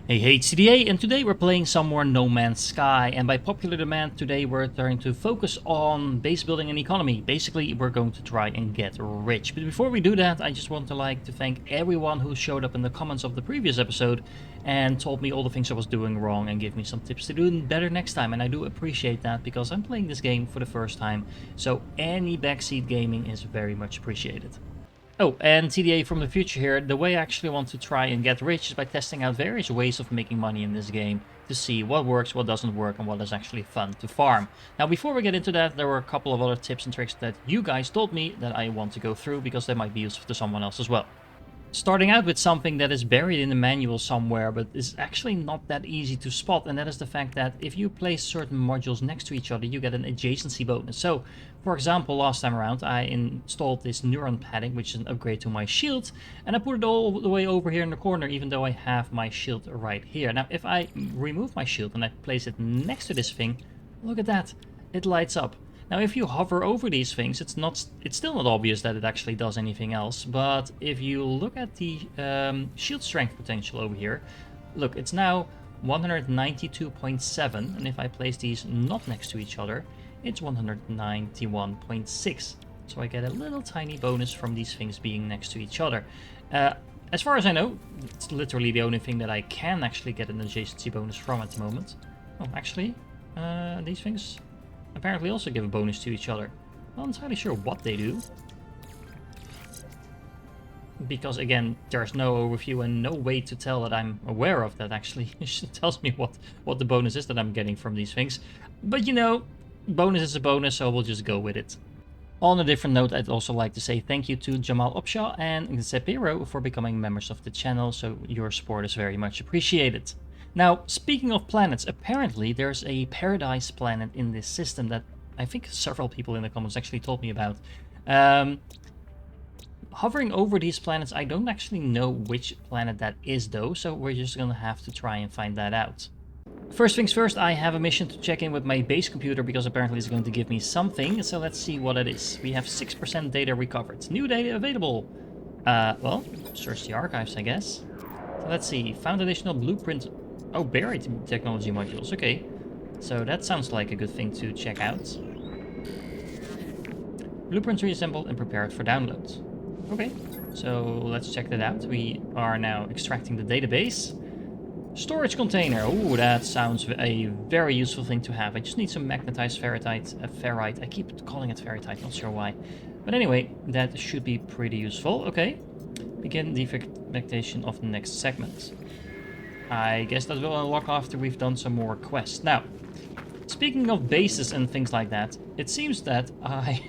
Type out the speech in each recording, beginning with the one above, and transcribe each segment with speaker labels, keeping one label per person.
Speaker 1: Hey, it's CDA, and today we're playing some more No Man's Sky, and by popular demand today we're trying to focus on base building and economy. Basically, we're going to try and get rich. But before we do that, I just want to thank everyone who showed up in the comments of the previous episode and told me all the things I was doing wrong and gave me some tips to do better next time, and I do appreciate that because I'm playing this game for the first time, so any backseat gaming is very much appreciated. Oh, and TDA from the future here, the way I actually want to try and get rich is by testing out various ways of making money in this game to see what works, what doesn't work, and what is actually fun to farm. Now, before we get into that, there were a couple of other tips and tricks that you guys told me that I want to go through because they might be useful to someone else as well. Starting out with something that is buried in the manual somewhere, but is actually not that easy to spot, and that is the fact that if you place certain modules next to each other, you get an adjacency bonus. So, for example, last time around, I installed this neuron padding, which is an upgrade to my shield, and I put it all the way over here in the corner, even though I have my shield right here. Now, if I remove my shield and I place it next to this thing, look at that, it lights up. Now, if you hover over these things, it's still not obvious that it actually does anything else. But if you look at the shield strength potential over here, look, it's now 192.7, and if I place these not next to each other, it's 191.6. So I get a little tiny bonus from these things being next to each other. As far as I know, it's literally the only thing that I can actually get an adjacency bonus from at the moment. Oh, actually, these things apparently also give a bonus to each other. Not entirely sure what they do, because again, there's no overview and no way to tell that I'm aware of that actually. It tells me what the bonus is that I'm getting from these things. But you know, bonus is a bonus, so we'll just go with it. On a different note, I'd also like to say thank you to Jamal Opshaw and Zepiro for becoming members of the channel, so your support is very much appreciated. Now, speaking of planets, apparently there's a paradise planet in this system that I think several people in the comments actually told me about. Hovering over these planets, I don't actually know which planet that is though, so we're just gonna have to try and find that out. First things first, I have a mission to check in with my base computer because apparently it's going to give me something, so let's see what it is. We have 6% data recovered. New data available. Well, search the archives, I guess. So let's see, found additional blueprint. Oh, buried technology modules, okay. So that sounds like a good thing to check out. Blueprints reassembled and prepared for download. Okay, so let's check that out. We are now extracting the database. Storage container, oh, that sounds a very useful thing to have. I just need some magnetized ferrite. I keep calling it ferrite, not sure why. But anyway, that should be pretty useful. Okay, begin the fragmentation of the next segment. I guess that will unlock after we've done some more quests. Now, speaking of bases and things like that, it seems that I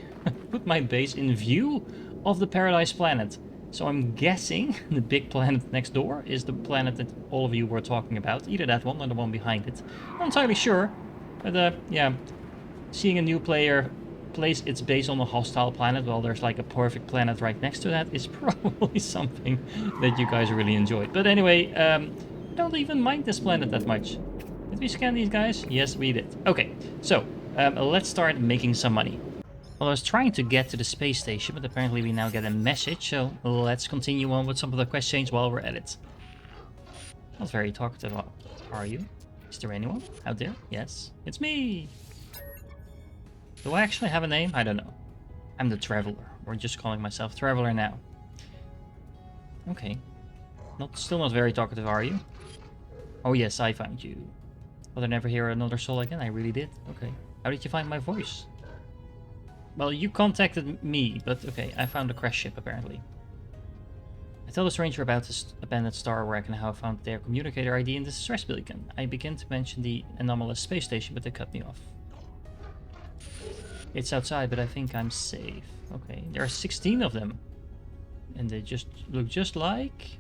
Speaker 1: put my base in view of the Paradise planet. So I'm guessing the big planet next door is the planet that all of you were talking about. Either that one or the one behind it. Not entirely sure. But yeah, seeing a new player place its base on a hostile planet while there's like a perfect planet right next to that is probably something that you guys really enjoyed. But anyway, don't even mind this planet that much. Did we scan these guys? Yes, we did. Okay, so let's start making some money. Well, I was trying to get to the space station, but apparently we now get a message, so let's continue on with some of the quest chains while we're at it. Not very talkative, are you? Is there anyone out there? Yes, it's me! Do I actually have a name? I don't know. I'm the Traveler, or just calling myself Traveler now. Okay. Still not very talkative, are you? Oh yes, I found you. Will I never hear another soul again? I really did. Okay. How did you find my voice? Well, you contacted me, but okay, I found a crash ship apparently. I tell the stranger about this abandoned star wreck and how I found their communicator ID in the distress beacon. I begin to mention the anomalous space station, but they cut me off. It's outside, but I think I'm safe. Okay, there are 16 of them. And they just look just like...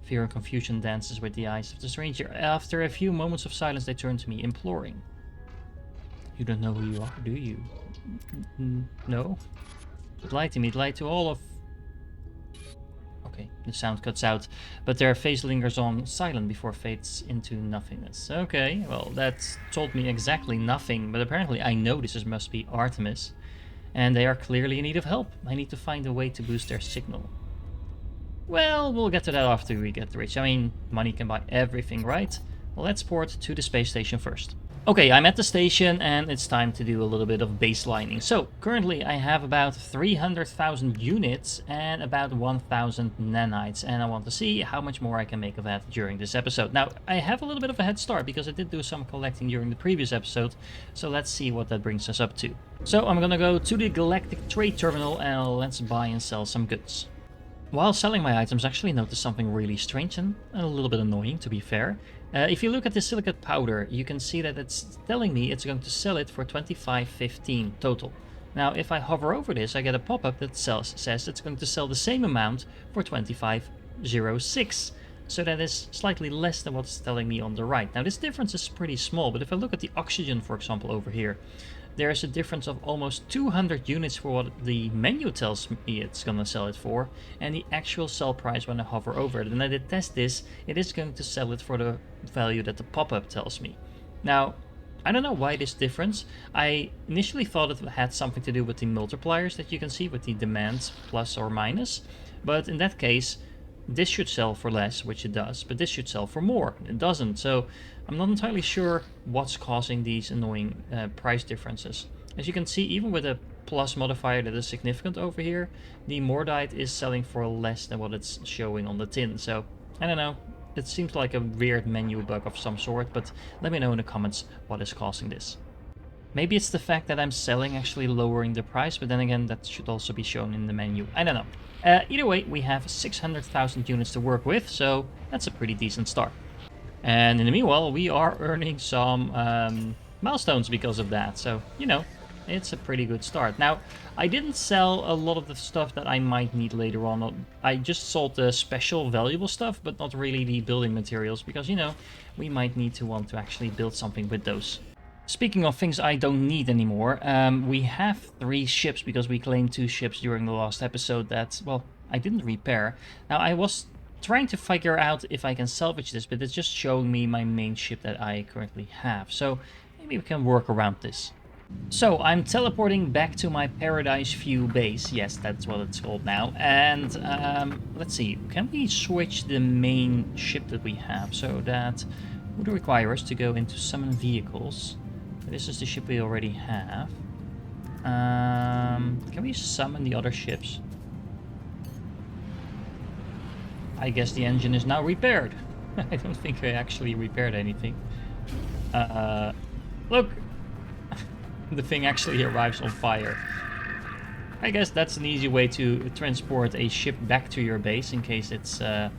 Speaker 1: Fear and confusion dances with the eyes of the stranger. After a few moments of silence, they turn to me, imploring. You don't know who you are, do you? No? It lied to me, it lied to all of... Okay, the sound cuts out, but their face lingers on, silent before fades into nothingness. Okay, well, that told me exactly nothing, but apparently I know this must be Artemis, and they are clearly in need of help. I need to find a way to boost their signal. Well, we'll get to that after we get rich. I mean, money can buy everything, right? Let's port to the space station first. Okay, I'm at the station and it's time to do a little bit of baselining. So, currently I have about 300,000 units and about 1,000 nanites, and I want to see how much more I can make of that during this episode. Now, I have a little bit of a head start because I did do some collecting during the previous episode, so let's see what that brings us up to. So, I'm gonna go to the Galactic Trade Terminal and let's buy and sell some goods. While selling my items, I actually noticed something really strange and a little bit annoying, to be fair. If you look at the silicate powder, you can see that it's telling me it's going to sell it for 25.15 total. Now, if I hover over this, I get a pop-up that says it's going to sell the same amount for 25.06. So that is slightly less than what's telling me on the right. Now, this difference is pretty small, but if I look at the oxygen, for example, over here, there's a difference of almost 200 units for what the menu tells me it's going to sell it for, and the actual sell price when I hover over it. And I did test this, it is going to sell it for the value that the pop-up tells me. Now, I don't know why this difference. I initially thought it had something to do with the multipliers that you can see with the demands plus or minus, but in that case, this should sell for less, which it does, but this should sell for more. It doesn't, so I'm not entirely sure what's causing these annoying price differences. As you can see, even with a plus modifier that is significant over here, the Mordite is selling for less than what it's showing on the tin. So, I don't know, it seems like a weird menu bug of some sort, but let me know in the comments what is causing this. Maybe it's the fact that I'm selling actually lowering the price, but then again, that should also be shown in the menu. I don't know. Either way, we have 600,000 units to work with, so that's a pretty decent start. And in the meanwhile, we are earning some milestones because of that. So, you know, it's a pretty good start. Now, I didn't sell a lot of the stuff that I might need later on. I just sold the special valuable stuff, but not really the building materials, because, you know, we might need to want to actually build something with those. Speaking of things I don't need anymore, we have 3 ships because we claimed 2 ships during the last episode that, well, I didn't repair. Now, I was trying to figure out if I can salvage this, but it's just showing me my main ship that I currently have. So maybe we can work around this. So I'm teleporting back to my Paradise View base. Yes, that's what it's called now. And let's see, can we switch the main ship that we have? So that would require us to go into summon vehicles. This is the ship we already have. Can we summon the other ships? I guess the engine is now repaired. I don't think I actually repaired anything. Look! The thing actually arrives on fire. I guess that's an easy way to transport a ship back to your base in case it's well,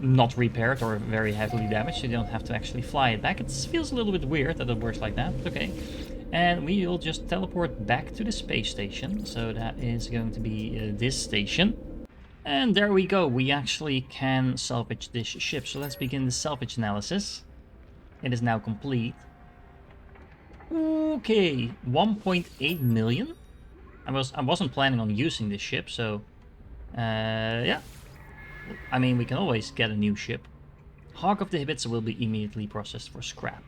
Speaker 1: not repaired or very heavily damaged. You don't have to actually fly it back. It feels a little bit weird that it works like that, but okay. And we will just teleport back to the space station. So that is going to be this station. And there we go. We actually can salvage this ship. So let's begin the salvage analysis. It is now complete. Okay, 1.8 million. I wasn't planning on using this ship, so yeah. I mean, we can always get a new ship. Hawk of the Hibbits will be immediately processed for scrap.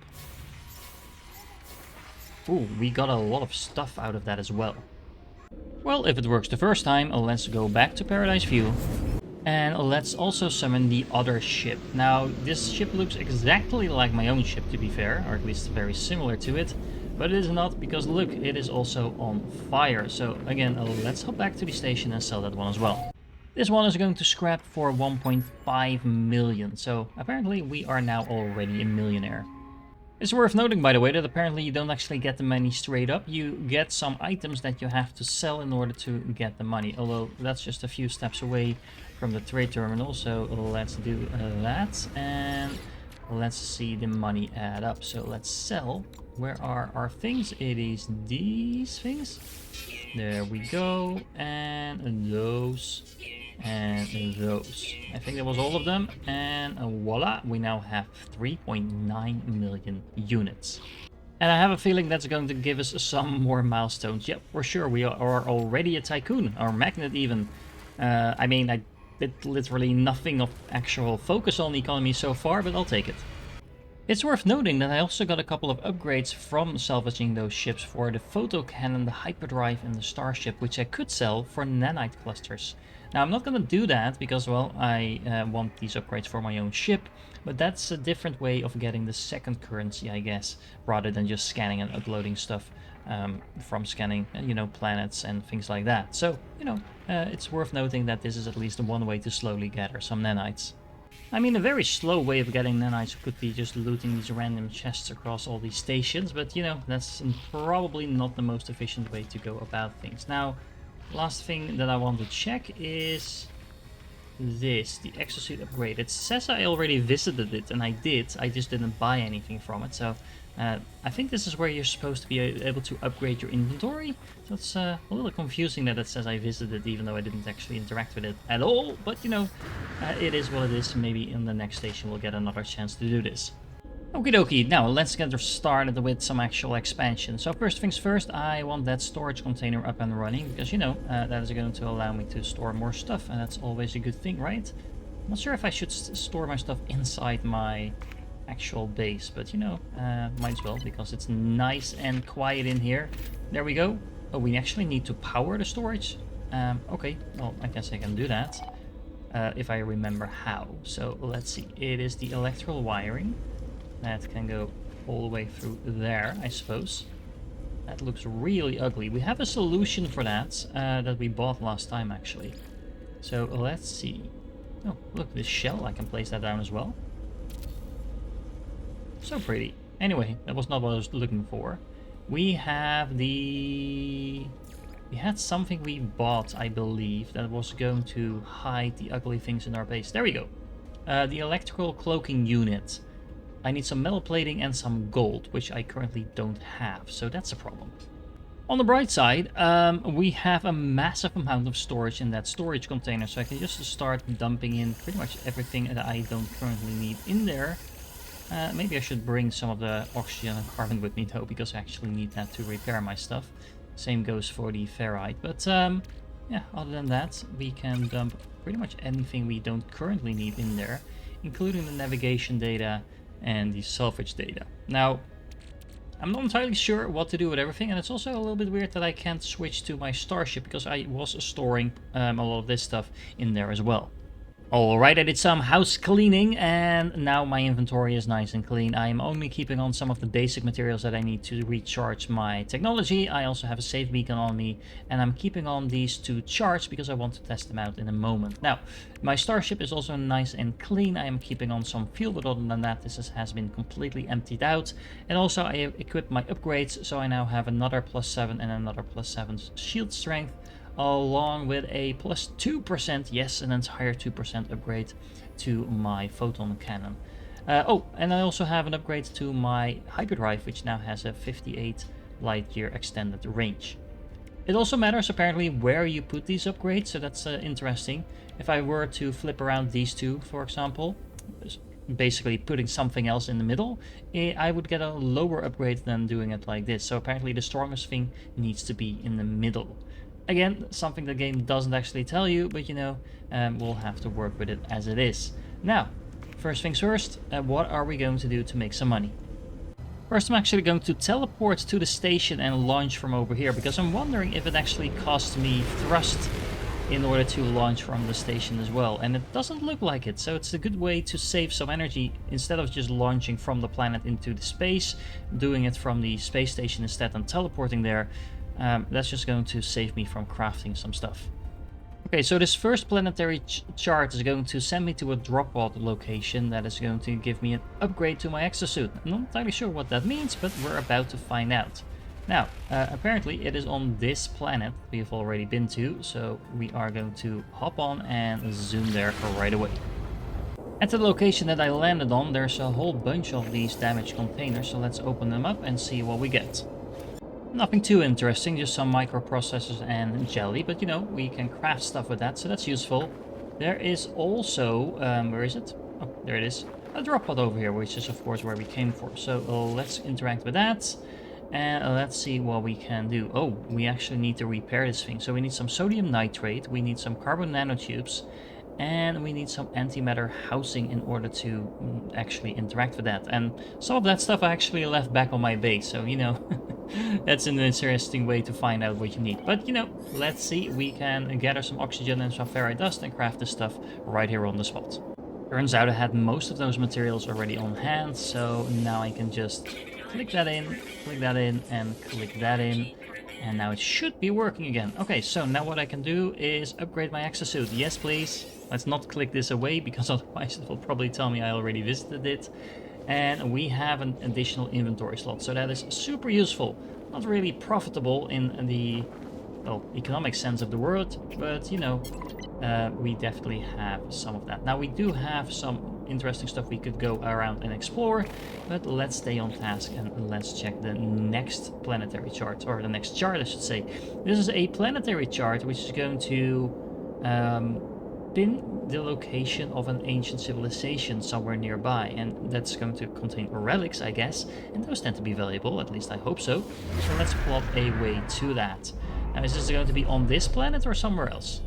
Speaker 1: Ooh, we got a lot of stuff out of that as well. Well, if it works the first time, let's go back to Paradise View. And let's also summon the other ship. Now, this ship looks exactly like my own ship, to be fair, or at least very similar to it. But it is not, because look, it is also on fire. So again, let's hop back to the station and sell that one as well. This one is going to scrap for 1.5 million. So apparently we are now already a millionaire. It's worth noting, by the way, that apparently you don't actually get the money straight up. You get some items that you have to sell in order to get the money. Although that's just a few steps away from the trade terminal. So let's do that. And let's see the money add up. So let's sell. Where are our things? It is these things. There we go. And those. And those. I think that was all of them. And voila, we now have 3.9 million units. And I have a feeling that's going to give us some more milestones. Yep, for sure, we are already a tycoon, or magnet even. I mean, I did literally nothing of actual focus on the economy so far, but I'll take it. It's worth noting that I also got a couple of upgrades from salvaging those ships for the photo cannon, the hyperdrive and the starship, which I could sell for nanite clusters. Now I'm not going to do that because, well, I want these upgrades for my own ship, but that's a different way of getting the second currency, I guess, rather than just scanning and uploading stuff from scanning, planets and things like that. So, it's worth noting that this is at least one way to slowly gather some nanites. I mean, a very slow way of getting nanites could be just looting these random chests across all these stations, but that's probably not the most efficient way to go about things. Now, last thing that I want to check is this, the exosuit upgrade. It says I already visited it, and I did, I just didn't buy anything from it, so I think this is where you're supposed to be able to upgrade your inventory. So it's a little confusing that it says I visited even though I didn't actually interact with it at all. But it is what it is. Maybe in the next station we'll get another chance to do this. Okie dokie, now let's get started with some actual expansion. So first things first, I want that storage container up and running because that is going to allow me to store more stuff, and that's always a good thing, right? I'm not sure if I should store my stuff inside my actual base, but might as well because it's nice and quiet in here. There we go. Oh, we actually need to power the storage. Okay, well, I guess I can do that if I remember how. So let's see, it is the electrical wiring that can go all the way through there, I suppose. That looks really ugly. We have a solution for that that we bought last time actually. So let's see. Oh, look, this shell, I can place that down as well. So pretty. Anyway, that was not what I was looking for. We had something we bought, I believe, that was going to hide the ugly things in our base. There we go. The electrical cloaking unit. I need some metal plating and some gold, which I currently don't have, so that's a problem. On the bright side, we have a massive amount of storage in that storage container, so I can just start dumping in pretty much everything that I don't currently need in there. Maybe I should bring some of the oxygen and carbon with me though, because I actually need that to repair my stuff. Same goes for the ferrite, but yeah, other than that, we can dump pretty much anything we don't currently need in there, including the navigation data and the salvage data. Now, I'm not entirely sure what to do with everything, and it's also a little bit weird that I can't switch to my starship because I was storing a lot of this stuff in there as well. Alright, I did some house cleaning and now my inventory is nice and clean. I am only keeping on some of the basic materials that I need to recharge my technology. I also have a save beacon on me and I'm keeping on these to charge because I want to test them out in a moment. Now, my starship is also nice and clean. I am keeping on some fuel, but other than that, this has been completely emptied out. And also I have equipped my upgrades, so I now have another +7 and another +7 shield strength, along with a +2%, yes, an entire 2% upgrade to my photon cannon. Oh, and I also have an upgrade to my hyperdrive, which now has a 58 light year extended range. It also matters apparently where you put these upgrades, so that's interesting. If I were to flip around these two, for example, basically putting something else in the middle, I would get a lower upgrade than doing it like this. So apparently the strongest thing needs to be in the middle. Again, something the game doesn't actually tell you, but we'll have to work with it as it is. Now, first things first, what are we going to do to make some money? First, I'm actually going to teleport to the station and launch from over here, because I'm wondering if it actually costs me thrust in order to launch from the station as well. And it doesn't look like it, so it's a good way to save some energy. Instead of just launching from the planet into the space, doing it from the space station instead and teleporting there, that's just going to save me from crafting some stuff. Okay, so this first planetary chart is going to send me to a drop pod location that is going to give me an upgrade to my exosuit. I'm not entirely sure what that means, but we're about to find out. Now, apparently it is on this planet we've already been to, so we are going to hop on and zoom there right away. At the location that I landed on, there's a whole bunch of these damaged containers, so let's open them up and see what we get. Nothing too interesting, just some microprocessors and jelly, but we can craft stuff with that, so that's useful. There is also, where is it? Oh, there it is. A drop pod over here, which is of course where we came for. So let's interact with that, and let's see what we can do. Oh, we actually need to repair this thing. So we need some sodium nitrate, we need some carbon nanotubes, And we need some antimatter housing in order to actually interact with that. And some of that stuff I actually left back on my base, so, you know, that's an interesting way to find out what you need. But, you know, let's see, we can gather some oxygen and some ferrite dust and craft this stuff right here on the spot. Turns out I had most of those materials already on hand, so now I can just click that in, and click that in. And now it should be working again. Okay, so now what I can do is upgrade my exosuit. Yes, please. Let's not click this away, because otherwise it will probably tell me I already visited it. And we have an additional inventory slot, so that is super useful. Not really profitable in the, well, economic sense of the word, but, you know, we definitely have some of that. Now, we do have some interesting stuff we could go around and explore, but let's stay on task and let's check the next planetary chart, or the next chart I should say. This is a planetary chart which is going to pin the location of an ancient civilization somewhere nearby, and that's going to contain relics, I guess, and those tend to be valuable, at least I hope so. So let's plot a way to that. Now, is this going to be on this planet or somewhere else?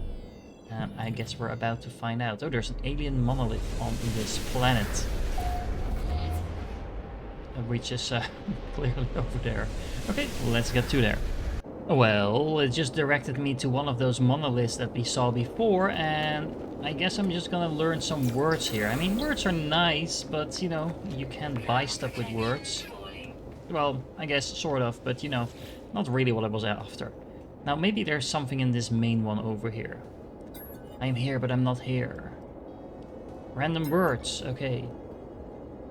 Speaker 1: I guess we're about to find out. Oh, there's an alien monolith on this planet, which is clearly over there. Okay, let's get to there. Well, it just directed me to one of those monoliths that we saw before, and I guess I'm just gonna learn some words here. I mean, words are nice, but, you know, you can't buy stuff with words. Well, I guess sort of, but, you know, not really what I was after. Now, maybe there's something in this main one over here. I'm here, but I'm not here. Random words, okay.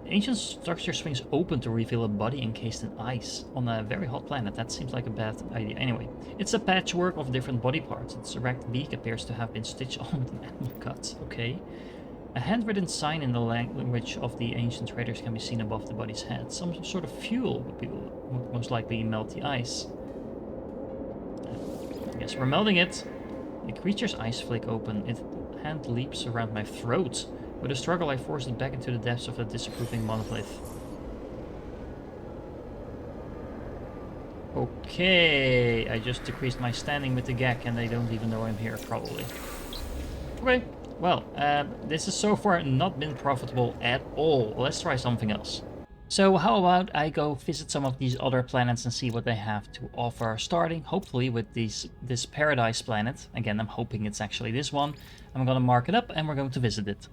Speaker 1: The ancient structure swings open to reveal a body encased in ice on a very hot planet. That seems like a bad idea. Anyway, it's a patchwork of different body parts. Its erect beak appears to have been stitched on with an animal cut, okay. A handwritten sign in the language of the ancient traders can be seen above the body's head. Some sort of fuel would most likely melt the ice. I guess we're melting it. The creature's eyes flick open. Its hand leaps around my throat. With a struggle, I force it back into the depths of the disapproving monolith. Okay, I just decreased my standing with the gag, and they don't even know I'm here, probably. Okay, well, this has so far not been profitable at all. Let's try something else. So how about I go visit some of these other planets and see what they have to offer, starting hopefully with this paradise planet. Again, I'm hoping it's actually this one. I'm gonna mark it up and we're going to visit it.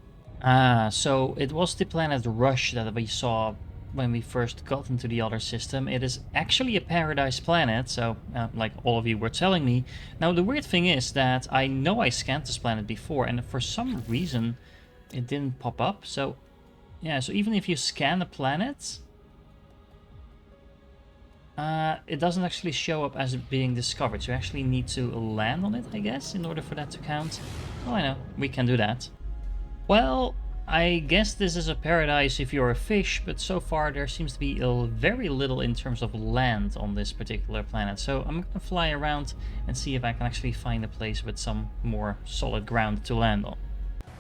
Speaker 1: So it was the planet Rush that we saw when we first got into the other system. It is actually a paradise planet, so like all of you were telling me. Now the weird thing is that I know I scanned this planet before, and for some reason it didn't pop up. So yeah, so even if you scan a planet, it doesn't actually show up as it being discovered. So you actually need to land on it, I guess, in order for that to count. Oh, I know, we can do that. Well, I guess this is a paradise if you're a fish, but so far there seems to be very little in terms of land on this particular planet. So I'm gonna fly around and see if I can actually find a place with some more solid ground to land on.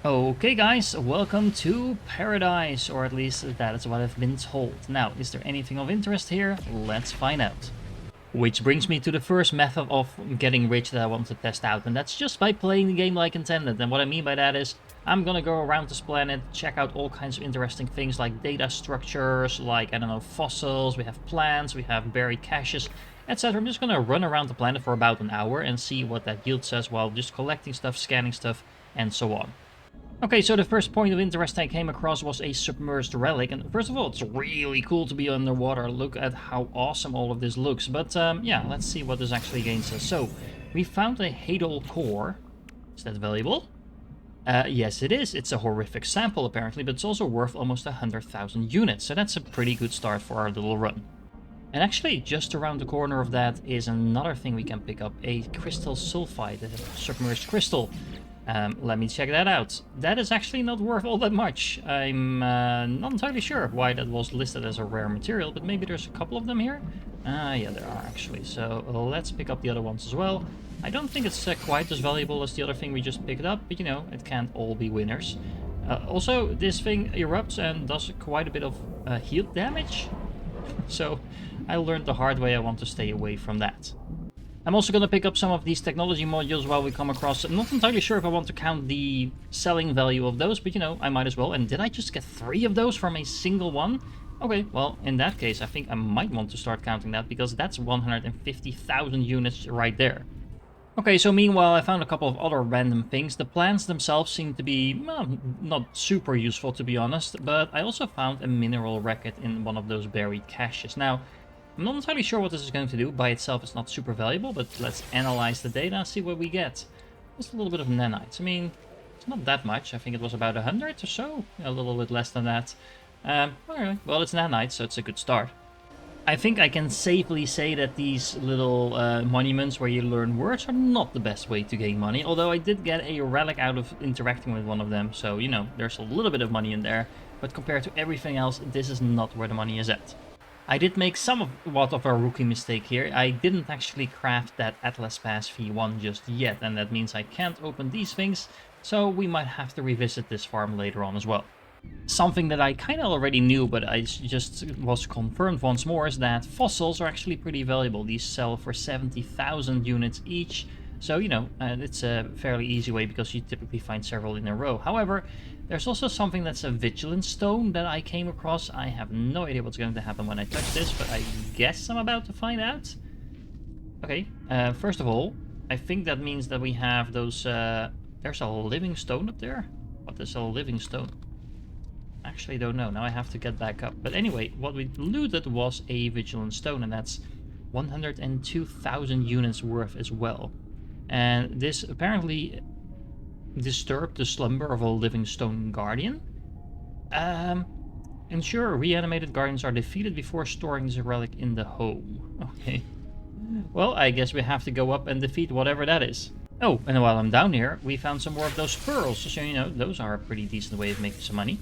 Speaker 1: Okay guys, welcome to paradise, or at least that is what I've been told. Now, is there anything of interest here? Let's find out. Which brings me to the first method of getting rich that I want to test out, and that's just by playing the game like intended. And what I mean by that is, I'm gonna go around this planet, check out all kinds of interesting things like data structures, like, I don't know, fossils, we have plants, we have buried caches, etc. I'm just gonna run around the planet for about an hour and see what that yields us while just collecting stuff, scanning stuff, and so on. Okay, so the first point of interest I came across was a submerged relic, and first of all, it's really cool to be underwater. Look at how awesome all of this looks, but yeah, let's see what this actually gains us. So, we found a Hadal core. Is that valuable? Yes it is. It's a horrific sample apparently, but it's also worth almost 100,000 units, so that's a pretty good start for our little run. And actually, just around the corner of that is another thing we can pick up, a crystal sulfide, a submerged crystal. Let me check that out. That is actually not worth all that much. I'm not entirely sure why that was listed as a rare material, but maybe there's a couple of them here? Yeah, there are actually. So let's pick up the other ones as well. I don't think it's quite as valuable as the other thing we just picked up, but you know, it can't all be winners. Also, this thing erupts and does quite a bit of heat damage. So I learned the hard way I want to stay away from that. I'm also going to pick up some of these technology modules while we come across. I'm not entirely sure if I want to count the selling value of those, but you know, I might as well. And did I just get 3 of those from a single one? Okay, well, in that case, I think I might want to start counting that, because that's 150,000 units right there. Okay, so meanwhile, I found a couple of other random things. The plants themselves seem to be, well, not super useful, to be honest, but I also found a mineral record in one of those buried caches. Now, I'm not entirely sure what this is going to do. By itself, it's not super valuable, but let's analyze the data and see what we get. Just a little bit of nanites. I mean, it's not that much. I think it was about 100 or so. A little bit less than that. Alright, well, it's nanites, so it's a good start. I think I can safely say that these little monuments where you learn words are not the best way to gain money, although I did get a relic out of interacting with one of them, so, you know, there's a little bit of money in there, but compared to everything else, this is not where the money is at. I did make somewhat of a rookie mistake here. I didn't actually craft that Atlas Pass V1 just yet, and that means I can't open these things, so we might have to revisit this farm later on as well. Something that I kind of already knew, but I just was confirmed once more, is that fossils are actually pretty valuable. These sell for 70,000 units each, so, you know, it's a fairly easy way because you typically find several in a row. However, there's also something that's a vigilance stone that I came across. I have no idea what's going to happen when I touch this, but I guess I'm about to find out. Okay, first of all, I think that means that we have those, there's a living stone up there? What is a living stone? Actually don't know, now I have to get back up. But anyway, what we looted was a vigilance stone, and that's 102,000 units worth as well. And this apparently disturbed the slumber of a living stone guardian. Ensure reanimated guardians are defeated before storing this relic in the home. Okay. Well, I guess we have to go up and defeat whatever that is. Oh, and while I'm down here, we found some more of those pearls. So, you know, those are a pretty decent way of making some money.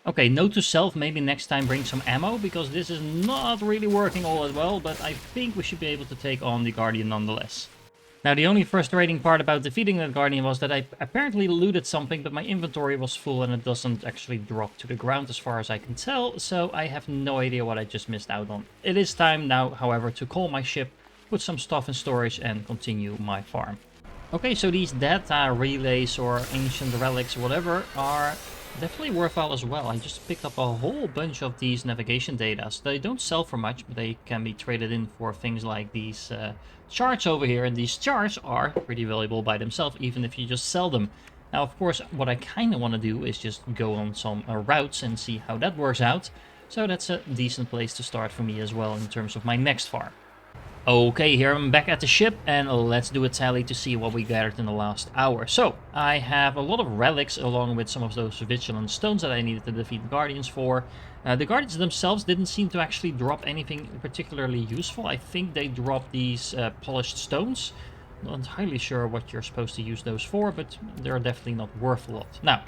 Speaker 1: Okay, note to self, maybe next time bring some ammo, because this is not really working all that well, but I think we should be able to take on the Guardian nonetheless. Now, the only frustrating part about defeating that Guardian was that I apparently looted something, but my inventory was full and it doesn't actually drop to the ground as far as I can tell, so I have no idea what I just missed out on. It is time now, however, to call my ship, put some stuff in storage and continue my farm. Okay, so these data relays or ancient relics, whatever, are definitely worthwhile as well. I just picked up a whole bunch of these navigation data. So they don't sell for much, but they can be traded in for things like these charts over here. And these charts are pretty valuable by themselves, even if you just sell them. Now, of course, what I kind of want to do is just go on some routes and see how that works out. So that's a decent place to start for me as well in terms of my next farm. Okay, here I'm back at the ship, and let's do a tally to see what we gathered in the last hour. So, I have a lot of relics along with some of those vigilant stones that I needed to defeat Guardians for. The Guardians themselves didn't seem to actually drop anything particularly useful. I think they dropped these polished stones. Not entirely sure what you're supposed to use those for, but they're definitely not worth a lot. Now,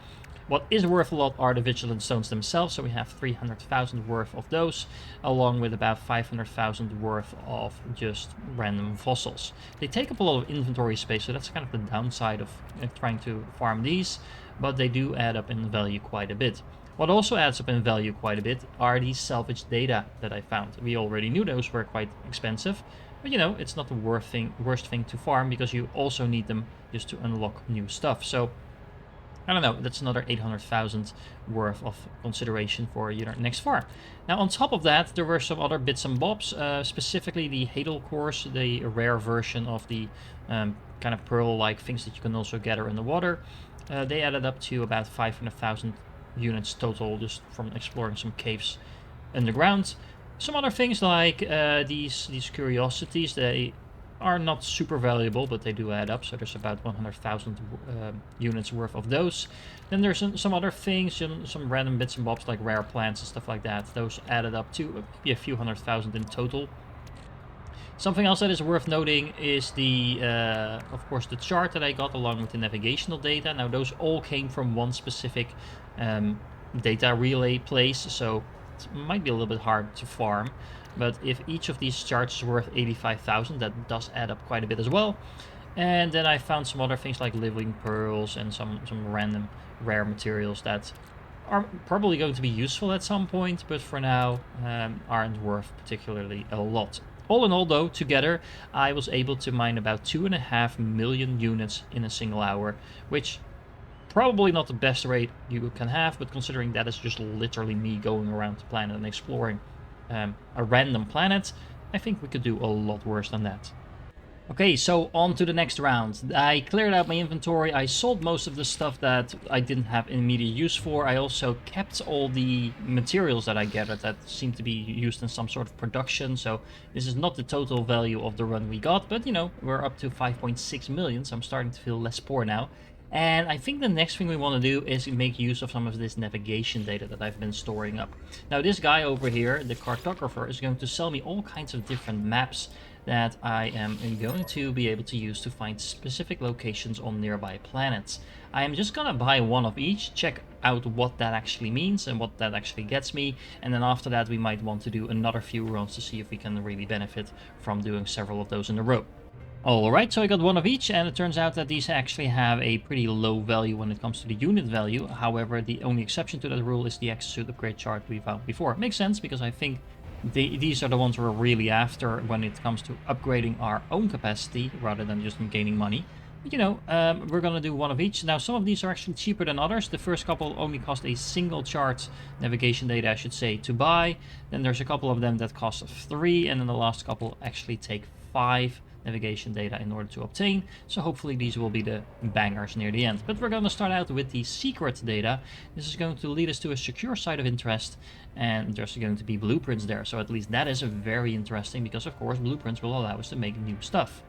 Speaker 1: what is worth a lot are the vigilant stones themselves, so we have 300,000 worth of those, along with about 500,000 worth of just random fossils. They take up a lot of inventory space, so that's kind of the downside of trying to farm these, but they do add up in value quite a bit. What also adds up in value quite a bit are these salvaged data that I found. We already knew those were quite expensive, but you know, it's not the worst thing to farm, because you also need them just to unlock new stuff. So I don't know, that's another 800,000 worth of consideration for your next farm. Now, on top of that, there were some other bits and bobs, specifically the Hadal cores, the rare version of the kind of pearl-like things that you can also gather in the water. They added up to about 500,000 units total, just from exploring some caves underground. Some other things like these curiosities, they are not super valuable, but they do add up, so there's about 100,000 units worth of those. Then there's some other things, some random bits and bobs like rare plants and stuff like that. Those added up to a few 100,000 in total. Something else that is worth noting is the, of course, the chart that I got along with the navigational data. Now, those all came from one specific data relay place, so it might be a little bit hard to farm. But if each of these charts is worth 85,000, that does add up quite a bit as well. And then I found some other things like living pearls and some random rare materials that are probably going to be useful at some point, but for now aren't worth particularly a lot. All in all though, together, I was able to mine about 2.5 million units in a single hour, which probably not the best rate you can have, but considering that is just literally me going around the planet and exploring a random planet, I think we could do a lot worse than that. Okay, so on to the next round. I cleared out my inventory, I sold most of the stuff that I didn't have immediate use for. I also kept all the materials that I gathered that seemed to be used in some sort of production, so this is not the total value of the run we got, but you know, we're up to 5.6 million, so I'm starting to feel less poor now. And I think the next thing we want to do is make use of some of this navigation data that I've been storing up. Now this guy over here, the cartographer, is going to sell me all kinds of different maps that I am going to be able to use to find specific locations on nearby planets. I am just gonna buy one of each, check out what that actually means and what that actually gets me, and then after that we might want to do another few runs to see if we can really benefit from doing several of those in a row. Alright, so I got one of each, and it turns out that these actually have a pretty low value when it comes to the unit value. However, the only exception to that rule is the exosuit upgrade chart we found before. It makes sense, because I think these are the ones we're really after when it comes to upgrading our own capacity, rather than just gaining money. But you know, we're gonna do one of each. Now, some of these are actually cheaper than others. The first couple only cost a single chart, navigation data I should say, to buy. Then there's a couple of them that cost 3, and then the last couple actually take 5 navigation data in order to obtain, so hopefully these will be the bangers near the end. But we're going to start out with the secret data. This is going to lead us to a secure site of interest, and there's going to be blueprints there, so at least that is very interesting, because of course blueprints will allow us to make new stuff.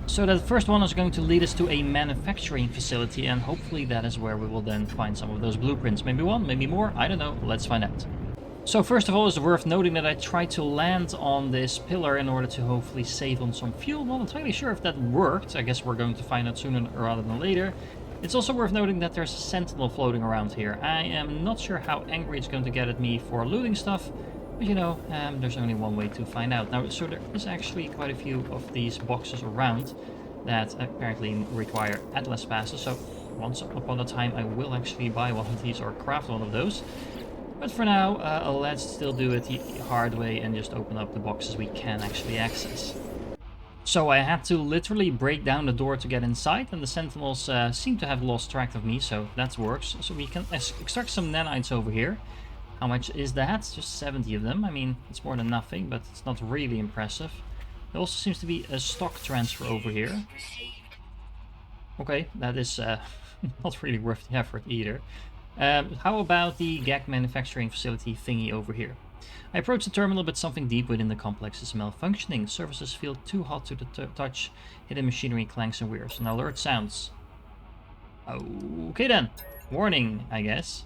Speaker 1: So that first one is going to lead us to a manufacturing facility, and hopefully that is where we will then find some of those blueprints. Maybe one, maybe more, I don't know, let's find out. So first of all, it's worth noting that I tried to land on this pillar in order to hopefully save on some fuel. Not entirely sure if that worked. I guess we're going to find out sooner rather than later. It's also worth noting that there's a sentinel floating around here. I am not sure how angry it's going to get at me for looting stuff, but you know, there's only one way to find out. Now, so there is actually quite a few of these boxes around that apparently require Atlas passes, so once upon a time I will actually buy one of these or craft one of those. But for now, let's still do it the hard way and just open up the boxes we can actually access. So I had to literally break down the door to get inside, and the sentinels seem to have lost track of me, so that works. So we can extract some nanites over here. How much is that? Just 70 of them. I mean, it's more than nothing, but it's not really impressive. There also seems to be a stock transfer over here. Okay, that is not really worth the effort either. How about the GAC manufacturing facility thingy over here? I approach the terminal, but something deep within the complex is malfunctioning. Surfaces feel too hot to the touch. Hidden machinery clanks and whirs. An alert sounds. Okay then. Warning, I guess.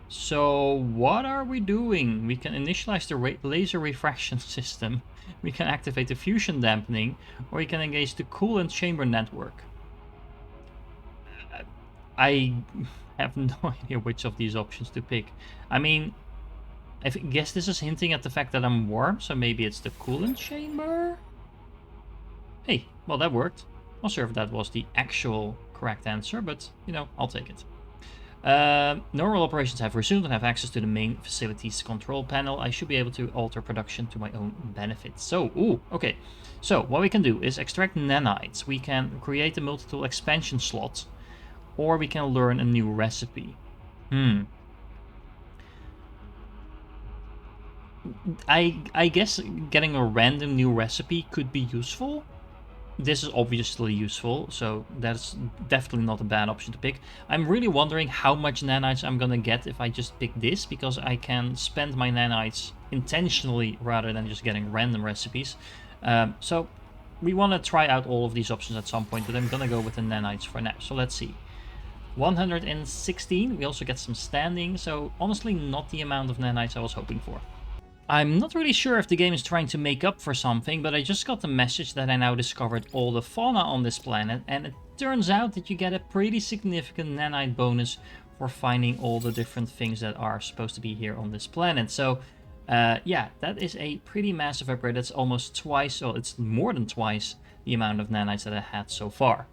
Speaker 1: So what are we doing? We can initialize the laser refraction system. We can activate the fusion dampening, or we can engage the coolant chamber network. I have no idea which of these options to pick. I mean, I guess this is hinting at the fact that I'm warm, so maybe it's the coolant chamber? Hey, well that worked. Not sure if that was the actual correct answer, but, you know, I'll take it. Normal operations have resumed and have access to the main facilities control panel. I should be able to alter production to my own benefit. So, okay. So, what we can do is extract nanites. We can create a multi-tool expansion slot, or we can learn a new recipe. I guess getting a random new recipe could be useful. This is obviously useful, so that's definitely not a bad option to pick. I'm really wondering how much nanites I'm gonna get if I just pick this, because I can spend my nanites intentionally rather than just getting random recipes. So we want to try out all of these options at some point, but I'm gonna go with the nanites for now. So let's see. 116, we also get some standing, so honestly not the amount of nanites I was hoping for. I'm not really sure if the game is trying to make up for something, but I just got the message that I now discovered all the fauna on this planet, and it turns out that you get a pretty significant nanite bonus for finding all the different things that are supposed to be here on this planet. So yeah, that is a pretty massive upgrade. That's almost twice, or it's more than twice the amount of nanites that I had so far.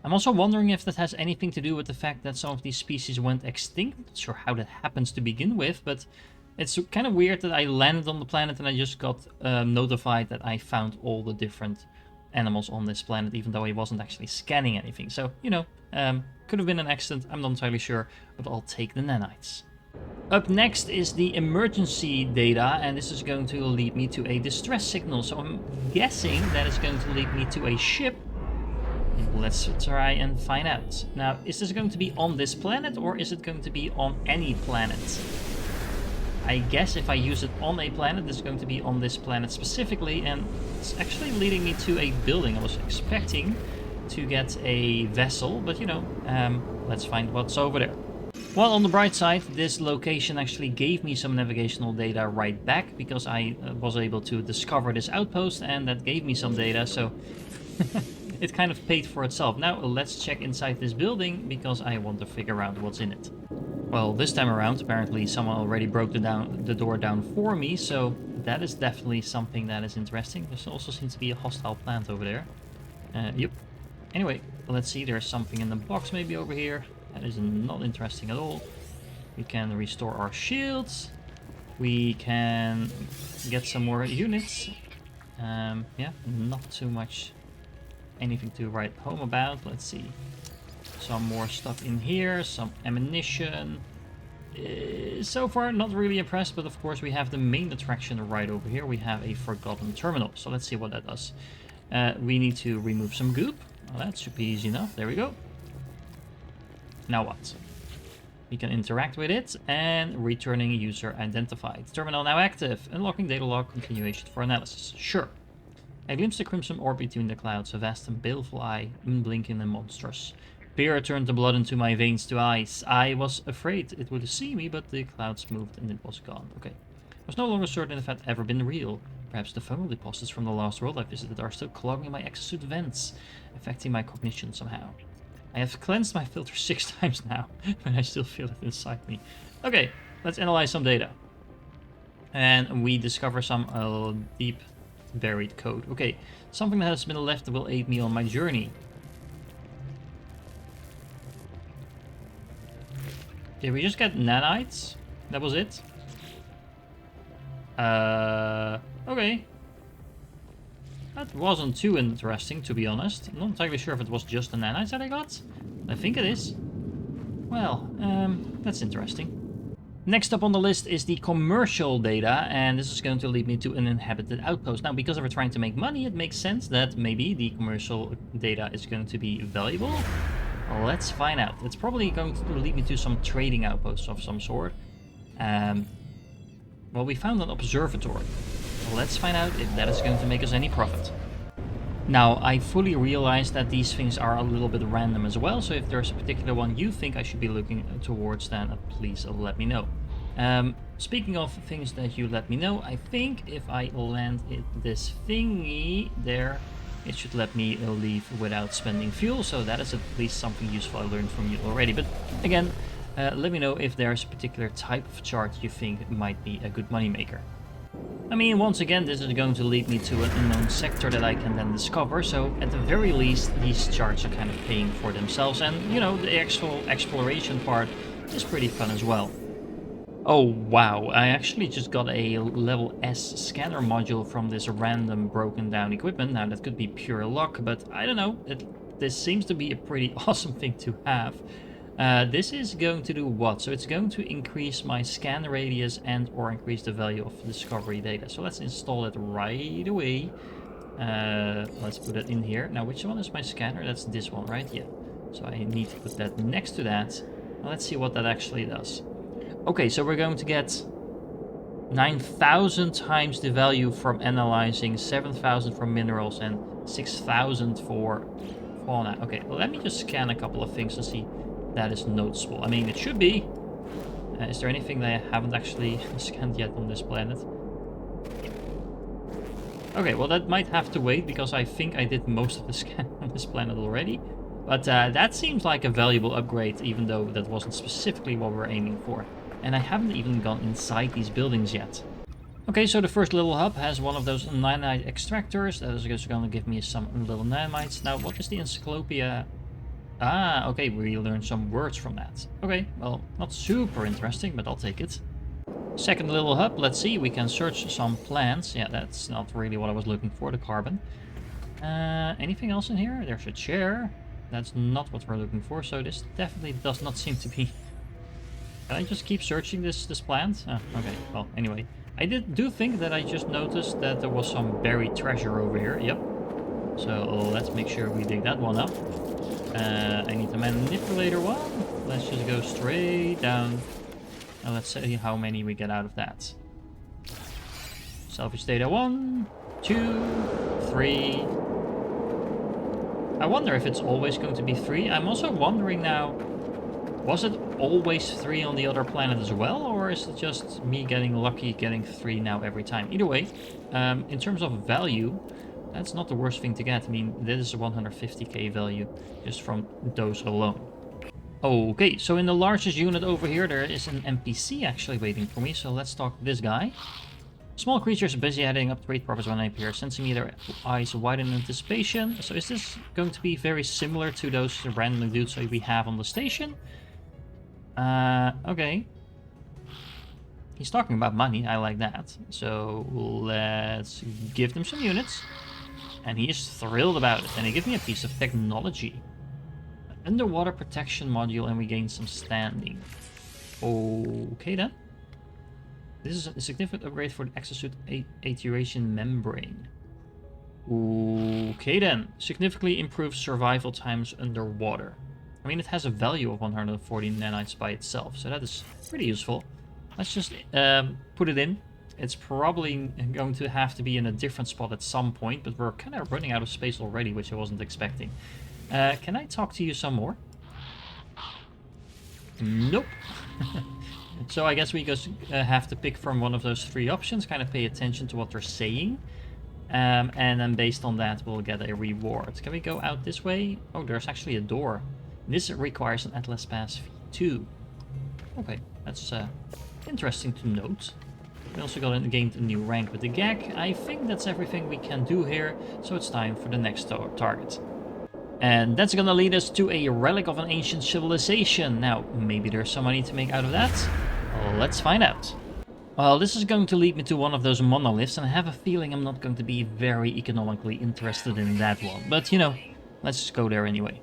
Speaker 1: I'm also wondering if that has anything to do with the fact that some of these species went extinct. Not sure how that happens to begin with, but It's kind of weird that I landed on the planet and I just got notified that I found all the different animals on this planet, even though I wasn't actually scanning anything. So, you know, could have been an accident, I'm not entirely sure, but I'll take the nanites. Up next is the emergency data, and this is going to lead me to a distress signal. So I'm guessing that is going to lead me to a ship. Let's try and find out. Now, is this going to be on this planet, or is it going to be on any planet? I guess if I use it on a planet, it's going to be on this planet specifically, and it's actually leading me to a building. I was expecting to get a vessel, but you know, let's find what's over there. Well, on the bright side, this location actually gave me some navigational data right back, because I was able to discover this outpost, and that gave me some data, so it kind of paid for itself. Now, let's check inside this building, because I want to figure out what's in it. Well, this time around, apparently someone already broke the door down for me, so that is definitely something that is interesting. There also seems to be a hostile plant over there. Yep. Anyway, let's see, there's something in the box maybe over here. That is not interesting at all. We can restore our shields. We can get some more units. Yeah, not too much anything to write home about. Let's see. Some more stuff in here, some ammunition. So far, not really impressed, but of course we have the main attraction right over here. We have a forgotten terminal, so let's see what that does. We need to remove some goop. Well, that should be easy enough. There we go. Now what? We can interact with it, and returning user identified. Terminal now active. Unlocking data log continuation for analysis. Sure. I glimpsed the crimson orb between the clouds, a vast and baleful eye, unblinking and monstrous. Fear turned the blood into my veins to ice. I was afraid it would see me, but the clouds moved and it was gone. Okay. I was no longer certain if it had ever been real. Perhaps the fungal deposits from the last world I visited are still clogging my exosuit vents, affecting my cognition somehow. I have cleansed my filter 6 times now, but I still feel it inside me. Okay, let's analyze some data. And we discover some deep buried code. Okay, something that has been left will aid me on my journey. Did we just get nanites? That was it? Okay. That wasn't too interesting, to be honest. I'm not entirely sure if it was just the nanites that I got. I think it is. Well, that's interesting. Next up on the list is the commercial data, and this is going to lead me to an inhabited outpost. Now, because we're trying to make money, it makes sense that maybe the commercial data is going to be valuable. Let's find out. It's probably going to lead me to some trading outposts of some sort. Well, we found an observatory. Let's find out if that is going to make us any profit. Now, I fully realize that these things are a little bit random as well, so if there's a particular one you think I should be looking towards, then please let me know. Speaking of things that you let me know, I think if I land this thingy there, it should let me leave without spending fuel, so that is at least something useful I learned from you already. But again, let me know if there's a particular type of chart you think might be a good moneymaker. I mean, once again, this is going to lead me to an unknown sector that I can then discover, so at the very least, these charts are kind of paying for themselves, and, you know, the actual exploration part is pretty fun as well. Oh wow, I actually just got a level S scanner module from this random broken down equipment. Now that could be pure luck, but I don't know, this seems to be a pretty awesome thing to have. This is going to do what? So it's going to increase my scan radius and or increase the value of discovery data. So let's install it right away. Let's put it in here. Now which one is my scanner? That's this one, right? Yeah. So I need to put that next to that. Now, let's see what that actually does. Okay, so we're going to get 9,000 times the value from analyzing, 7,000 from minerals, and 6,000 for fauna. Okay, well, let me just scan a couple of things and see if that is noticeable. I mean, it should be. Is there anything that I haven't actually scanned yet on this planet? Okay, well, that might have to wait, because I think I did most of the scan on this planet already. But that seems like a valuable upgrade, even though that wasn't specifically what we're aiming for. And I haven't even gone inside these buildings yet. Okay, so the first little hub has one of those nanite extractors. That is just going to give me some little nanites. Now, what is the encyclopedia? Ah, okay, we learned some words from that. Okay, well, not super interesting, but I'll take it. Second little hub, let's see, we can search some plants. Yeah, that's not really what I was looking for, the carbon. Anything else in here? There's a chair. That's not what we're looking for, so this definitely does not seem to be... Can I just keep searching this plant? Oh, okay, well, anyway. I do think that I just noticed that there was some buried treasure over here. Yep. So let's make sure we dig that one up. I need the manipulator one. Let's just go straight down. And let's see how many we get out of that. Salvage data 1, 2, 3. I wonder if it's always going to be 3. I'm also wondering now, was it always 3 on the other planet as well? Or is it just me getting lucky getting 3 now every time? Either way, in terms of value, that's not the worst thing to get. I mean, this is a 150k value just from those alone. Okay, so in the largest unit over here, there is an NPC actually waiting for me. So let's talk to this guy. Small creatures are busy heading up to great purpose when I appear, sensing me their eyes wide in anticipation. So is this going to be very similar to those random dudes that we have on the station? Okay. He's talking about money, I like that. So let's give them some units. And he is thrilled about it. And he gives me a piece of technology. Underwater protection module, and we gain some standing. Okay then. This is a significant upgrade for the exosuit iteration membrane. Okay then. Significantly improves survival times underwater. I mean, it has a value of 140 nanites by itself, so that is pretty useful. Let's just put it in. It's probably going to have to be in a different spot at some point, but we're kind of running out of space already, which I wasn't expecting. Can I talk to you some more? Nope. So I guess we just have to pick from one of those 3 options, kind of pay attention to what they're saying. And then based on that, we'll get a reward. Can we go out this way? Oh, there's actually a door. This requires an Atlas Pass V2. Okay, that's interesting to note. We also gained a new rank with the gag. I think that's everything we can do here, so it's time for the next target. And that's gonna lead us to a relic of an ancient civilization. Now, maybe there's some money to make out of that? Well, let's find out. Well, this is going to lead me to one of those monoliths, and I have a feeling I'm not going to be very economically interested in that one. But, you know, let's just go there anyway.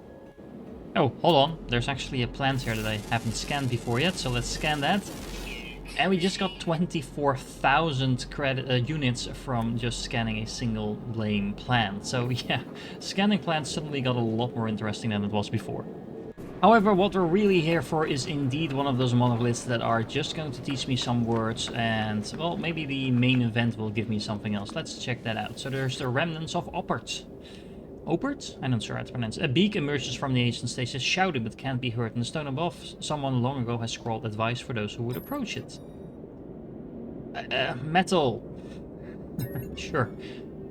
Speaker 1: Oh, hold on. There's actually a plant here that I haven't scanned before yet, so let's scan that. And we just got 24,000 units from just scanning a single lame plant. So yeah, scanning plants suddenly got a lot more interesting than it was before. However, what we're really here for is indeed one of those monoliths that are just going to teach me some words, and well, maybe the main event will give me something else. Let's check that out. So there's the remnants of Oppert. Oppert? I'm not sure how to pronounce it. A beak emerges from the ancient station, shouting but can't be heard. In the stone above, someone long ago has scrawled advice for those who would approach it. Metal. Sure.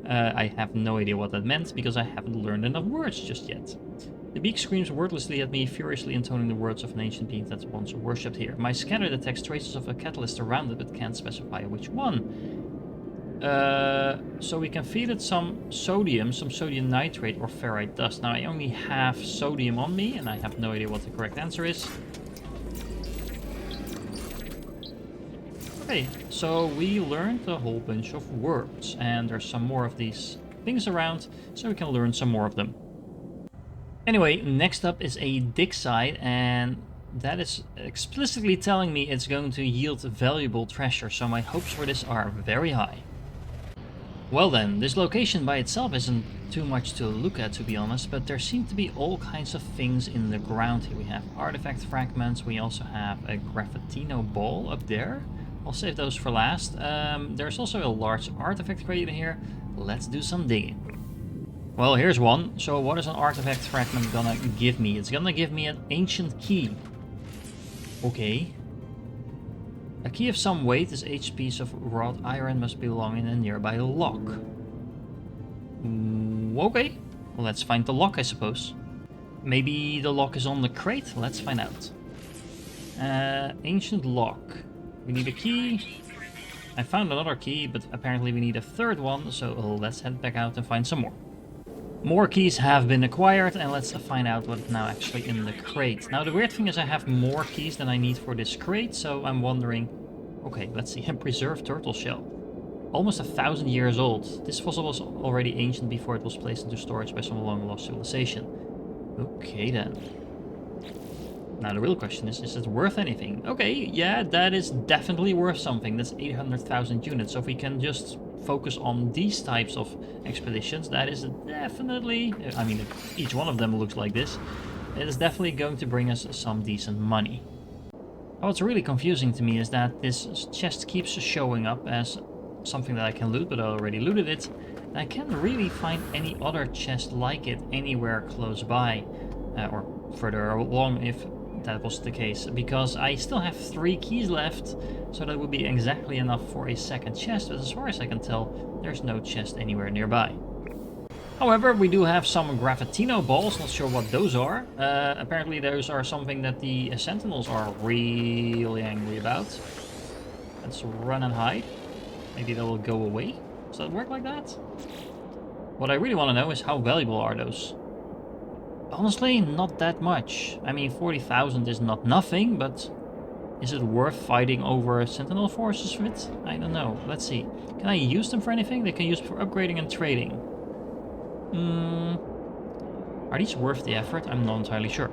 Speaker 1: I have no idea what that meant, because I haven't learned enough words just yet. The beak screams wordlessly at me, furiously intoning the words of an ancient being that once worshipped here. My scanner detects traces of a catalyst around it, but can't specify which one. So we can feed it some sodium nitrate or ferrite dust. Now I only have sodium on me, and I have no idea what the correct answer is. Okay, so we learned a whole bunch of words, and there's some more of these things around, so we can learn some more of them. Anyway, next up is a dig site, and that is explicitly telling me it's going to yield valuable treasure, so my hopes for this are very high. Well then, this location by itself isn't too much to look at, to be honest, but there seem to be all kinds of things in the ground here. We have artifact fragments, we also have a graphitino ball up there. I'll save those for last. There's also a large artifact crate in here. Let's do some digging. Well, here's one. So what is an artifact fragment gonna give me? It's gonna give me an ancient key. Okay. A key of some weight, this H piece of wrought iron must belong in a nearby lock. Okay. Well, let's find the lock, I suppose. Maybe the lock is on the crate? Let's find out. Ancient lock. We need a key. I found another key, but apparently we need a third one, so let's head back out and find some more. More keys have been acquired, and let's find out what's now actually in the crate. Now the weird thing is I have more keys than I need for this crate, so I'm wondering Okay, let's see. Preserved turtle shell. Almost 1,000 years old. This fossil was already ancient before it was placed into storage by some long-lost civilization. Okay then. Now the real question is it worth anything? Okay, yeah, that is definitely worth something. That's 800,000 units. So if we can just focus on these types of expeditions, that is definitely... I mean, if each one of them looks like this, it is definitely going to bring us some decent money. What's really confusing to me is that this chest keeps showing up as something that I can loot, but I already looted it. And I can't really find any other chest like it anywhere close by, or further along if that was the case, because I still have 3 keys left, so that would be exactly enough for a second chest, but as far as I can tell, there's no chest anywhere nearby. However, we do have some Gravitino balls, not sure what those are. Apparently those are something that the Sentinels are really angry about. Let's run and hide. Maybe they will go away. Does that work like that? What I really want to know is how valuable are those? Honestly, not that much. I mean, 40,000 is not nothing, but is it worth fighting over Sentinel forces with? I don't know. Let's see. Can I use them for anything? They can use for upgrading and trading. Are these worth the effort? I'm not entirely sure.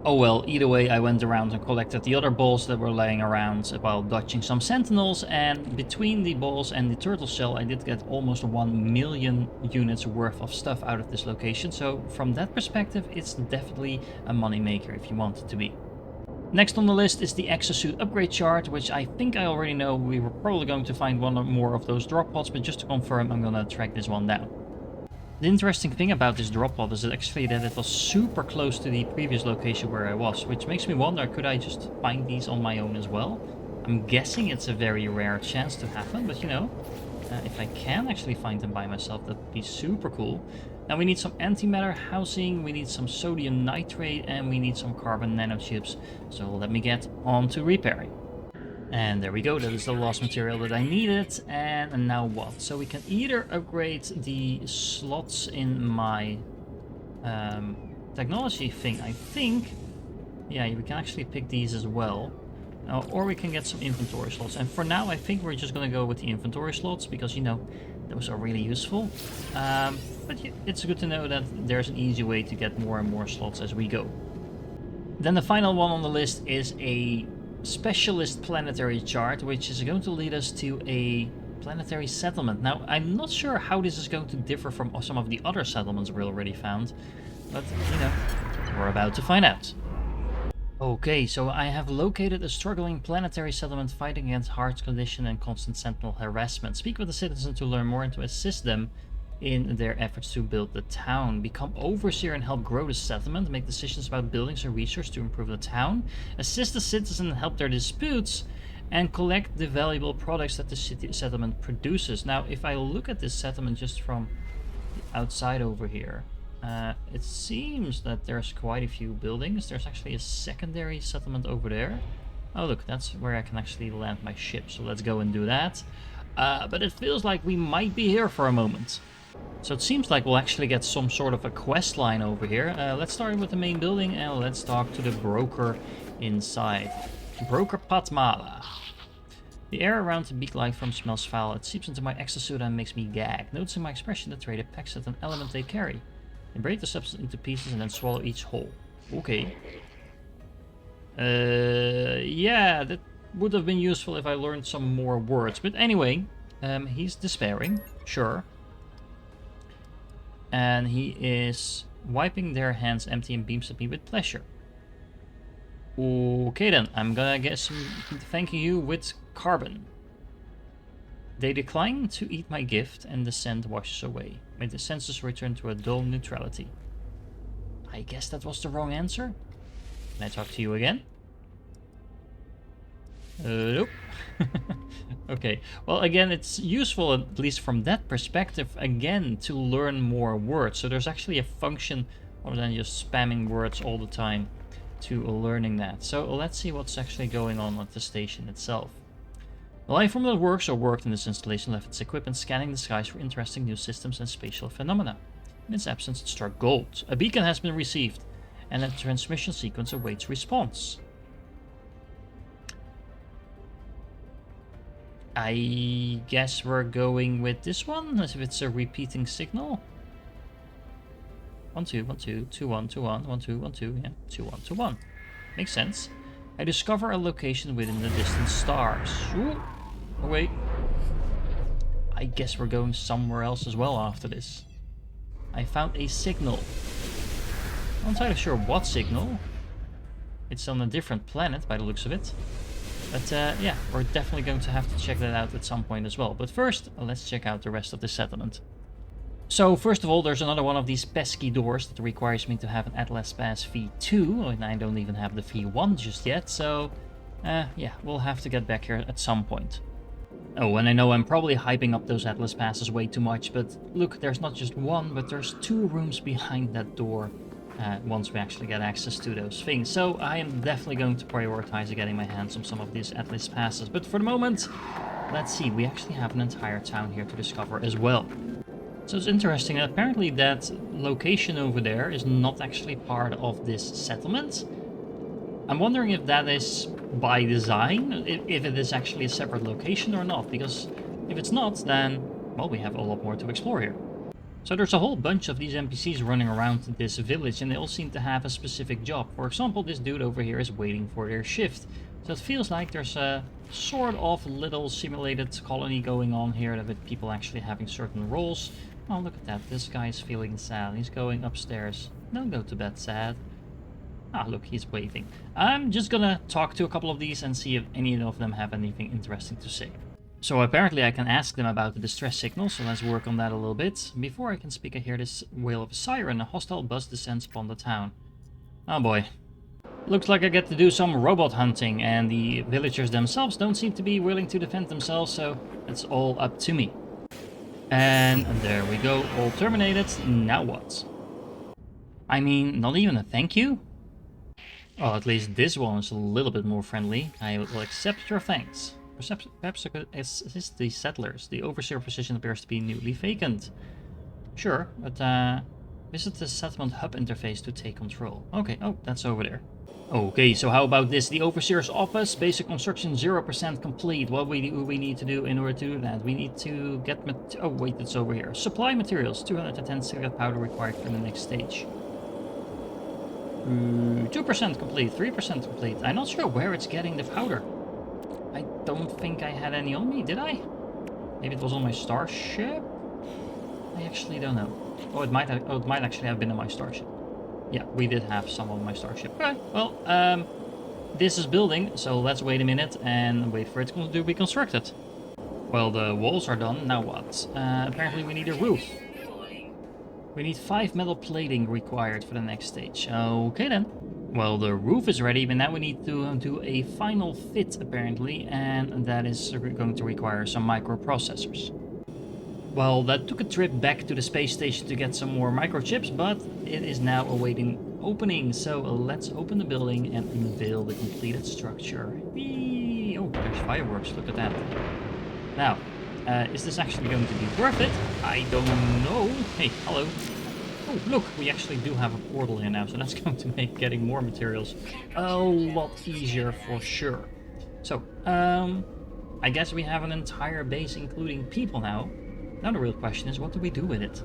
Speaker 1: Oh well, either way, I went around and collected the other balls that were laying around while dodging some sentinels, and between the balls and the turtle shell I did get almost 1 million units worth of stuff out of this location, so from that perspective it's definitely a money maker if you want it to be. Next on the list is the exosuit upgrade chart, which I think I already know. We were probably going to find one or more of those drop pods, but just to confirm I'm gonna track this one down. The interesting thing about this drop pod is actually that it was super close to the previous location where I was, which makes me wonder, could I just find these on my own as well? I'm guessing it's a very rare chance to happen, but you know, if I can actually find them by myself, that would be super cool. Now we need some antimatter housing, we need some sodium nitrate, and we need some carbon nanochips. So let me get on to repairing. And there we go, that is the last material that I needed. And now what? So we can either upgrade the slots in my technology thing, I think. Yeah, we can actually pick these as well. Or we can get some inventory slots. And for now, I think we're just going to go with the inventory slots, because, you know, those are really useful. But it's good to know that there's an easy way to get more and more slots as we go. Then the final one on the list is a specialist planetary chart, which is going to lead us to a planetary settlement. Now, I'm not sure how this is going to differ from some of the other settlements we already found, but, you know, we're about to find out. Okay, so I have located a struggling planetary settlement fighting against harsh condition and constant sentinel harassment. Speak with the citizens to learn more and to assist them in their efforts to build the town. Become overseer and help grow the settlement. Make decisions about buildings and research to improve the town. Assist the citizens and help their disputes. And collect the valuable products that the city settlement produces. Now, if I look at this settlement just from the outside over here, it seems that there's quite a few buildings. There's actually a secondary settlement over there. Oh look, that's where I can actually land my ship. So let's go and do that. But it feels like we might be here for a moment. So it seems like we'll actually get some sort of a quest line over here. Let's start with the main building and let's talk to the broker inside. Broker Patmala. The air around the beak light from smells foul. It seeps into my exosuit and makes me gag. Noticing my expression, the trader pecks at an element they carry. They break the substance into pieces and then swallow each whole. Okay. Yeah, that would have been useful if I learned some more words. But anyway, he's despairing, sure. And he is wiping their hands empty and beams at me with pleasure. Okay then, I'm gonna guess thanking you with carbon. They decline to eat my gift and the scent washes away. May the senses return to a dull neutrality. I guess that was the wrong answer. Can I talk to you again? Nope. Okay, well again, it's useful, at least from that perspective, again, to learn more words. So there's actually a function other than just spamming words all the time to learning that. So let's see what's actually going on at the station itself. The life form that works or worked in this installation left its equipment scanning the skies for interesting new systems and spatial phenomena. In its absence, it struck gold. A beacon has been received, and a transmission sequence awaits response. I guess we're going with this one, as if it's a repeating signal. 1 2 1 2 2 1 2 1 1 2 1 2, yeah, 2 1 2 1. Makes sense. I discover a location within the distant stars. Ooh. Oh wait. I guess we're going somewhere else as well after this. I found a signal. I'm not entirely sure what signal. It's on a different planet by the looks of it. But yeah, we're definitely going to have to check that out at some point as well. But first, let's check out the rest of the settlement. So first of all, there's another one of these pesky doors that requires me to have an Atlas Pass V2, and I don't even have the V1 just yet, so yeah, we'll have to get back here at some point. Oh, and I know I'm probably hyping up those Atlas Passes way too much, but look, there's not just one, but there's 2 rooms behind that door once we actually get access to those things. So I am definitely going to prioritize getting my hands on some of these Atlas Passes, but for the moment, let's see, we actually have an entire town here to discover as well. So it's interesting, apparently that location over there is not actually part of this settlement. I'm wondering if that is by design, if it is actually a separate location or not, because if it's not, then, well, we have a lot more to explore here. So there's a whole bunch of these NPCs running around this village, and they all seem to have a specific job. For example, this dude over here is waiting for their shift. So it feels like there's a sort of little simulated colony going on here with people actually having certain roles. Oh, look at that. This guy is feeling sad. He's going upstairs. Don't go to bed sad. Ah, look, he's waving. I'm just gonna talk to a couple of these and see if any of them have anything interesting to say. So apparently I can ask them about the distress signal, so let's work on that a little bit. Before I can speak, I hear this wail of a siren. A hostile bus descends upon the town. Oh boy. Looks like I get to do some robot hunting, and the villagers themselves don't seem to be willing to defend themselves, so it's all up to me. And there we go, all terminated. Now what? I mean, not even a thank you? Well, at least this one is a little bit more friendly. I will accept your thanks. Perhaps I could assist the settlers. The overseer position appears to be newly vacant. Sure, but visit the settlement hub interface to take control. Okay, oh, that's over there. Okay, so how about this? The Overseer's office, basic construction 0% complete. What do we need to do in order to do that? We need to get... Oh, wait, it's over here. Supply materials, 210 cigarette powder required for the next stage. 2% complete, 3% complete. I'm not sure where it's getting the powder. I don't think I had any on me, did I? Maybe it was on my starship? I actually don't know. Oh, it might actually have been on my starship. Yeah, we did have some on my starship. Okay, well, this is building, so let's wait a minute and wait for it to be constructed. Well, the walls are done, now what? Apparently we need a roof. We need 5 metal plating required for the next stage. Okay then. Well, the roof is ready, but now we need to do a final fit, apparently, and that is going to require some microprocessors. Well, that took a trip back to the space station to get some more microchips, but it is now awaiting opening. So let's open the building and unveil the completed structure. Whee! Oh, there's fireworks, look at that. Now, is this actually going to be worth it? I don't know. Hey, hello. Oh, look, we actually do have a portal here now, so that's going to make getting more materials a lot easier for sure. So, I guess we have an entire base including people now. Now the real question is, what do we do with it?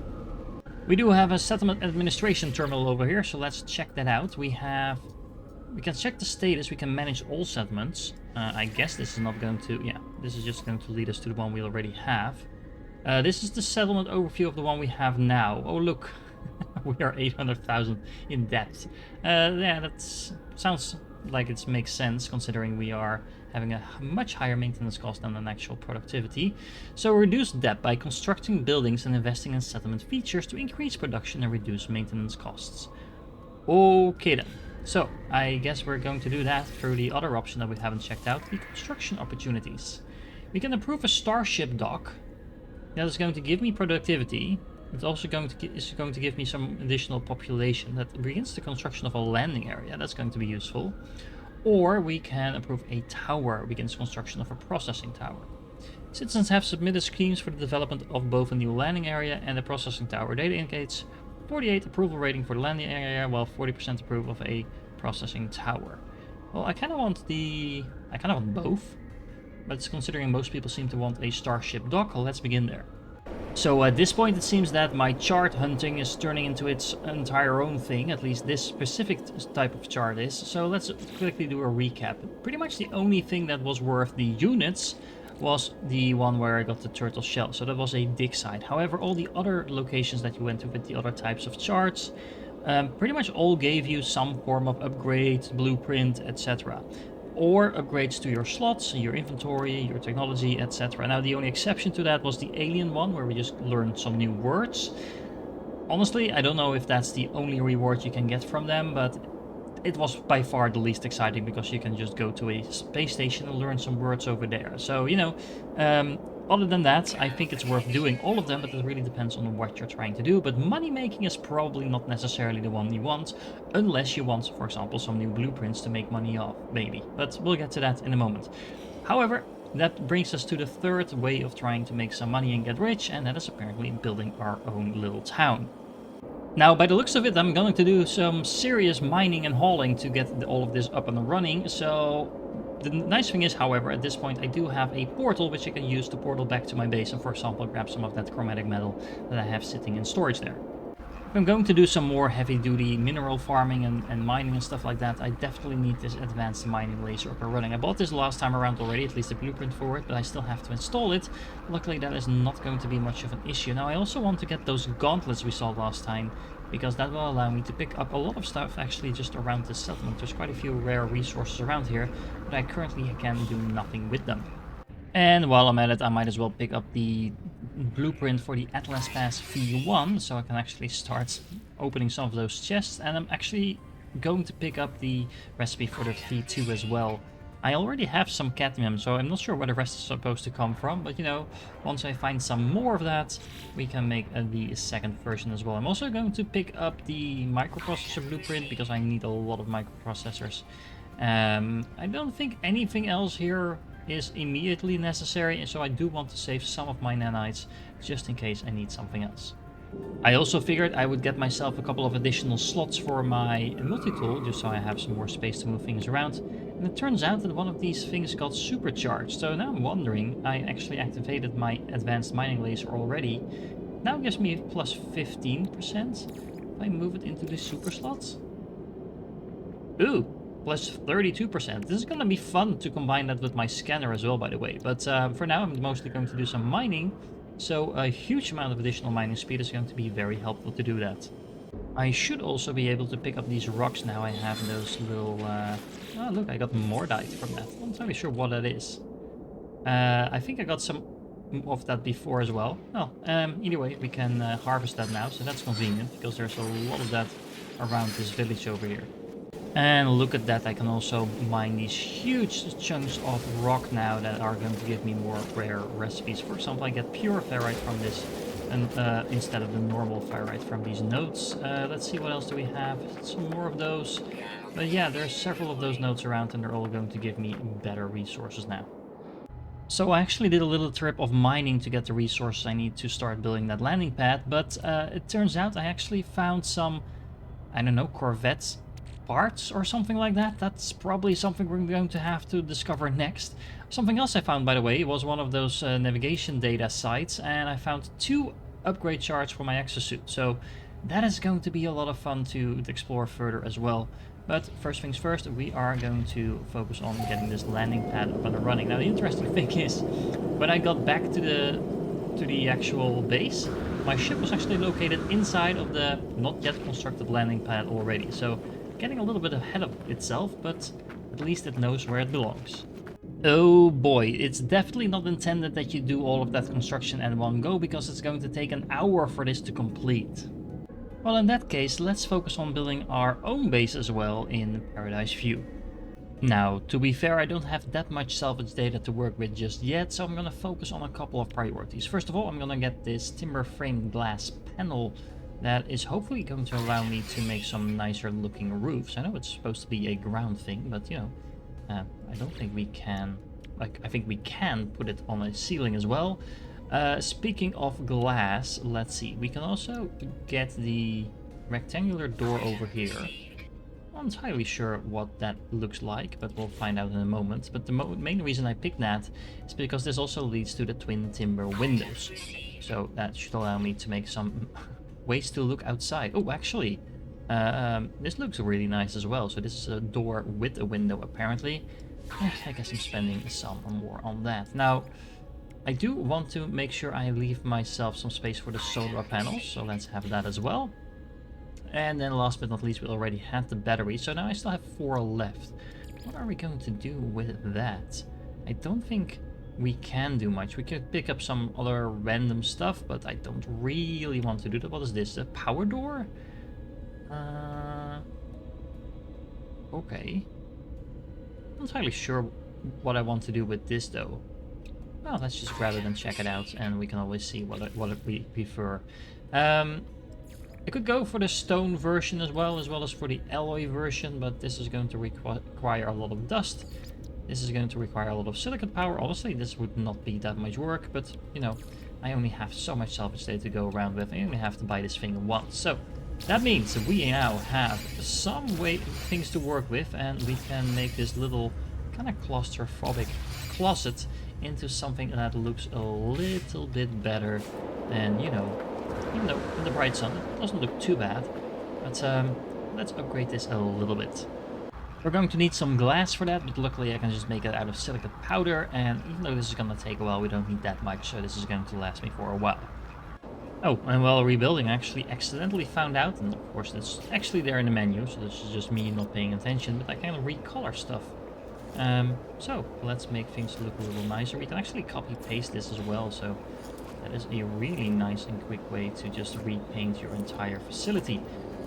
Speaker 1: We do have a settlement administration terminal over here, so let's check that out. We can check the status, we can manage all settlements. I guess this is not going to, yeah, this is just going to lead us to the one we already have. This is the settlement overview of the one we have now. Oh look, we are 800,000 in debt. Yeah, that sounds like it makes sense considering we are having a much higher maintenance cost than an actual productivity. So reduce debt by constructing buildings and investing in settlement features to increase production and reduce maintenance costs. Okay then. So I guess we're going to do that through the other option that we haven't checked out, the construction opportunities. We can improve a starship dock. That is going to give me productivity. It's also going to give me some additional population that begins the construction of a landing area. That's going to be useful. Or we can approve a tower, begins construction of a processing tower. Citizens have submitted schemes for the development of both a new landing area and a processing tower. Data indicates 48 approval rating for the landing area, while 40% approve of a processing tower. Well, I kind of want both. but considering most people seem to want a starship dock, let's begin there. So at this point it seems that my chart hunting is turning into its entire own thing, at least this specific type of chart is. So let's quickly do a recap. Pretty much the only thing that was worth the units was the one where I got the turtle shell, so that was a dig site. However, all the other locations that you went to with the other types of charts pretty much all gave you some form of upgrade, blueprint, etc. Or upgrades to your slots, your inventory, your technology, etc. Now the only exception to that was the alien one, where we just learned some new words. Honestly, I don't know if that's the only reward you can get from them, but it was by far the least exciting because you can just go to a space station and learn some words over there. So, you know, other than that, I think it's worth doing all of them, but it really depends on what you're trying to do. But money making is probably not necessarily the one you want, unless you want, for example, some new blueprints to make money off, maybe. But we'll get to that in a moment. However, that brings us to the third way of trying to make some money and get rich, and that is apparently building our own little town. Now, by the looks of it, I'm going to do some serious mining and hauling to get all of this up and running. So the nice thing is, however, at this point I do have a portal which I can use to portal back to my base and, for example, grab some of that chromatic metal that I have sitting in storage there. If I'm going to do some more heavy-duty mineral farming and mining and stuff like that, I definitely need this advanced mining laser up and running. I bought this last time around already, at least the blueprint for it, but I still have to install it. Luckily, that is not going to be much of an issue. Now, I also want to get those gauntlets we saw last time, because that will allow me to pick up a lot of stuff actually just around this settlement. There's quite a few rare resources around here, but I currently can do nothing with them. And while I'm at it, I might as well pick up the blueprint for the Atlas Pass V1, so I can actually start opening some of those chests. And I'm actually going to pick up the recipe for the V2 as well. I already have some cadmium, so I'm not sure where the rest is supposed to come from, but you know, once I find some more of that, we can make the second version as well. I'm also going to pick up the microprocessor blueprint, because I need a lot of microprocessors. I don't think anything else here is immediately necessary, and so I do want to save some of my nanites just in case I need something else. I also figured I would get myself a couple of additional slots for my multi-tool, just so I have some more space to move things around. And it turns out that one of these things got supercharged, so now I'm wondering, I actually activated my advanced mining laser already. Now it gives me plus 15% if I move it into the super slots. Ooh! Plus 32%. This is going to be fun to combine that with my scanner as well, by the way. But for now, I'm mostly going to do some mining. So a huge amount of additional mining speed is going to be very helpful to do that. I should also be able to pick up these rocks now. I have those little... Oh, look, I got mordite from that. I'm not entirely sure what that is. I think I got some of that before as well. Well, either way, we can harvest that now. So that's convenient, because there's a lot of that around this village over here. And look at that, I can also mine these huge chunks of rock now that are going to give me more rare recipes. For example, I get pure ferrite from this and instead of the normal ferrite from these nodes. Let's see, what else do we have? Some more of those. But yeah, there's several of those nodes around, and they're all going to give me better resources now. So I actually did a little trip of mining to get the resources I need to start building that landing pad, but it turns out I actually found some, I don't know, Corvettes parts or something like that. That's probably something we're going to have to discover next. Something else I found, by the way, was one of those navigation data sites, and I found 2 upgrade charts for my exosuit. So that is going to be a lot of fun to explore further as well. But first things first, we are going to focus on getting this landing pad up and running. Now the interesting thing is, when I got back to the actual base, my ship was actually located inside of the not yet constructed landing pad already. So getting a little bit ahead of itself, but at least it knows where it belongs. Oh boy, it's definitely not intended that you do all of that construction in one go, because it's going to take an hour for this to complete. Well, in that case, let's focus on building our own base as well in Paradise View. Now, to be fair, I don't have that much salvage data to work with just yet, so I'm going to focus on a couple of priorities. First of all, I'm going to get this timber frame glass panel that is hopefully going to allow me to make some nicer looking roofs. I know it's supposed to be a ground thing, but you know, I don't think we can, I think we can put it on a ceiling as well. Speaking of glass, let's see, we can also get the rectangular door over here. Not entirely sure what that looks like, but we'll find out in a moment. But the main reason I picked that is because this also leads to the twin timber windows. So that should allow me to make some ways to look outside. Oh, actually, this looks really nice as well. So this is a door with a window, apparently. I guess I'm spending some more on that. Now, I do want to make sure I leave myself some space for the solar panels, so let's have that as well. And then last but not least, we already had the battery, so now I still have 4 left. What are we going to do with that? I don't think we can do much. We could pick up some other random stuff, but I don't really want to do that. What is this? A power door? Okay. I'm not entirely sure what I want to do with this, though. Well, let's just grab it and check it out, and we can always see what we prefer. I could go for the stone version as well as for the alloy version, but this is going to require a lot of dust. This is going to require a lot of silicon power. Honestly, this would not be that much work, but, you know, I only have so much salvage data to go around with. I only have to buy this thing once. So, that means that we now have some things to work with, and we can make this little kind of claustrophobic closet into something that looks a little bit better than, you know, even though in the bright sun it doesn't look too bad. But let's upgrade this a little bit. We're going to need some glass for that, but luckily I can just make it out of silicate powder, and even though this is going to take a while, we don't need that much, so this is going to last me for a while. Oh, and while rebuilding, I actually accidentally found out, and of course it's actually there in the menu, so this is just me not paying attention, but I can recolor stuff. So let's make things look a little nicer. We can actually copy-paste this as well, so that is a really nice and quick way to just repaint your entire facility.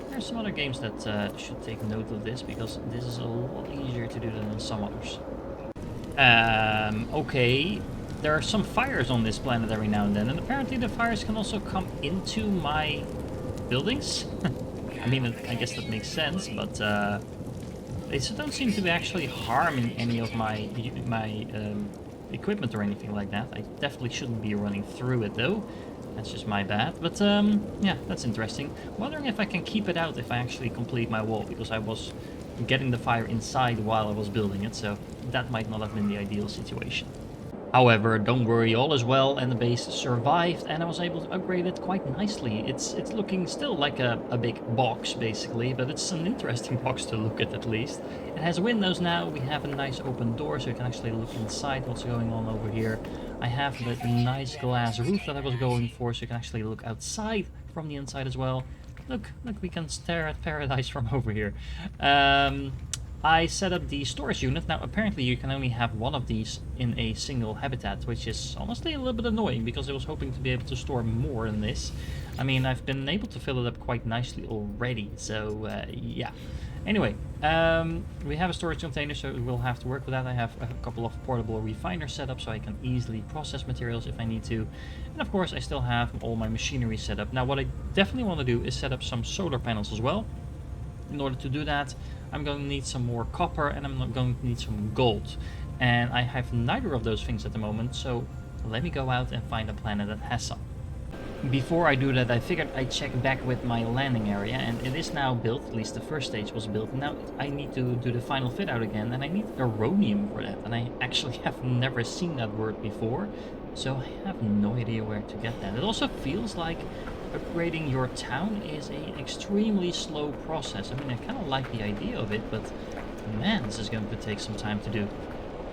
Speaker 1: There's some other games that should take note of this, because this is a lot easier to do than in some others. Okay. There are some fires on this planet every now and then, and apparently the fires can also come into my buildings. I mean, I guess that makes sense, but they don't seem to be actually harming any of my equipment or anything like that. I definitely shouldn't be running through it, though. That's just my bad. But, yeah, that's interesting. Wondering if I can keep it out if I actually complete my wall, because I was getting the fire inside while I was building it, so that might not have been the ideal situation. However, don't worry, all is well, and the base survived, and I was able to upgrade it quite nicely. It's looking still like a big box, basically, but it's an interesting box to look at least. It has windows now, we have a nice open door, so you can actually look inside what's going on over here. I have the nice glass roof that I was going for, so you can actually look outside from the inside as well. Look, we can stare at paradise from over here. I set up the storage unit. Now, apparently you can only have one of these in a single habitat, which is honestly a little bit annoying, because I was hoping to be able to store more than this. I mean, I've been able to fill it up quite nicely already, so yeah. Anyway, we have a storage container, so we'll have to work with that. I have a couple of portable refiners set up, so I can easily process materials if I need to. And of course, I still have all my machinery set up. Now, what I definitely want to do is set up some solar panels as well. In order to do that, I'm going to need some more copper, and I'm going to need some gold. And I have neither of those things at the moment, so let me go out and find a planet that has some. Before I do that, I figured I'd check back with my landing area, and it is now built. At least the first stage was built. Now I need to do the final fit out again, and I need uranium for that, and I actually have never seen that word before, so I have no idea where to get that. It also feels like upgrading your town is an extremely slow process. I mean, I kind of like the idea of it, but man, this is going to take some time to do.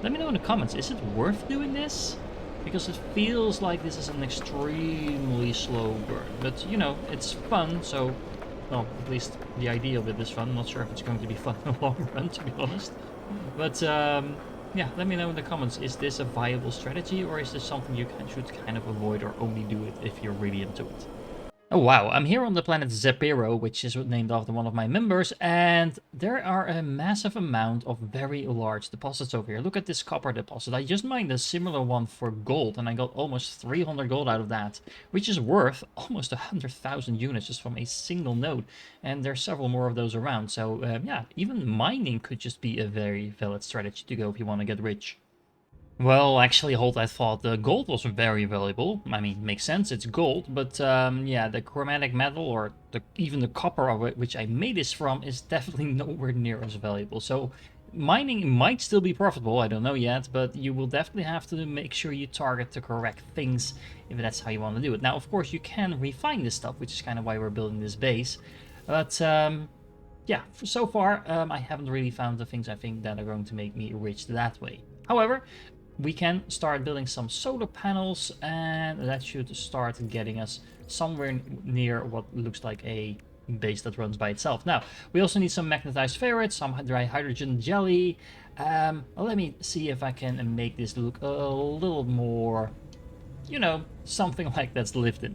Speaker 1: Let me know in the comments, is it worth doing this? Because it feels like this is an extremely slow burn. But, you know, it's fun, so, well, at least the idea of it is fun. I'm not sure if it's going to be fun in the long run, to be honest. But, yeah, let me know in the comments, is this a viable strategy, or is this something you should kind of avoid, or only do it if you're really into it? Oh wow, I'm here on the planet Zepero, which is named after one of my members, and there are a massive amount of very large deposits over here. Look at this copper deposit. I just mined a similar one for gold, and I got almost 300 gold out of that, which is worth almost 100,000 units just from a single node, and there's several more of those around. So yeah, even mining could just be a very valid strategy to go if you want to get rich. Well, actually, hold, I thought the gold was very valuable. I mean, makes sense, it's gold, but yeah, the chromatic metal or even the copper of it, which I made this from, is definitely nowhere near as valuable. So mining might still be profitable, I don't know yet, but you will definitely have to make sure you target the correct things if that's how you want to do it. Now, of course, you can refine this stuff, which is kind of why we're building this base, but yeah, so far, I haven't really found the things I think that are going to make me rich that way. However, we can start building some solar panels, and that should start getting us somewhere near what looks like a base that runs by itself. Now, we also need some magnetized ferrets, some dry hydrogen jelly. Let me see if I can make this look a little more, you know, something like that's lived in.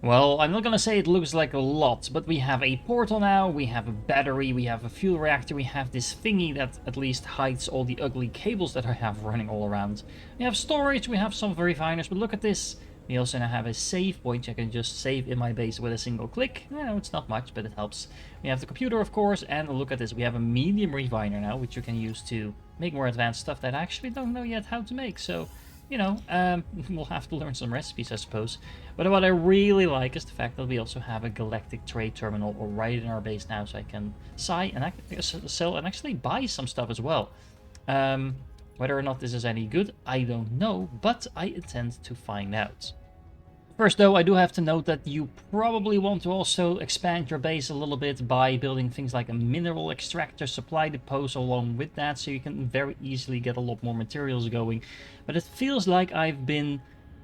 Speaker 1: Well, I'm not gonna say it looks like a lot, but we have a portal now, we have a battery, we have a fuel reactor, we have this thingy that at least hides all the ugly cables that I have running all around. We have storage, we have some refiners, but look at this. We also now have a save point. I can just save in my base with a single click. No, it's not much, but it helps. We have the computer, of course, and look at this. We have a medium refiner now, which you can use to make more advanced stuff that I actually don't know yet how to make. So, you know, we'll have to learn some recipes, I suppose. But what I really like is the fact that we also have a galactic trade terminal right in our base now, so I can sell and actually buy some stuff as well. Whether or not this is any good, I don't know, but I intend to find out. First though, I do have to note that you probably want to also expand your base a little bit by building things like a mineral extractor, supply depots along with that, so you can very easily get a lot more materials going. But it feels like I've been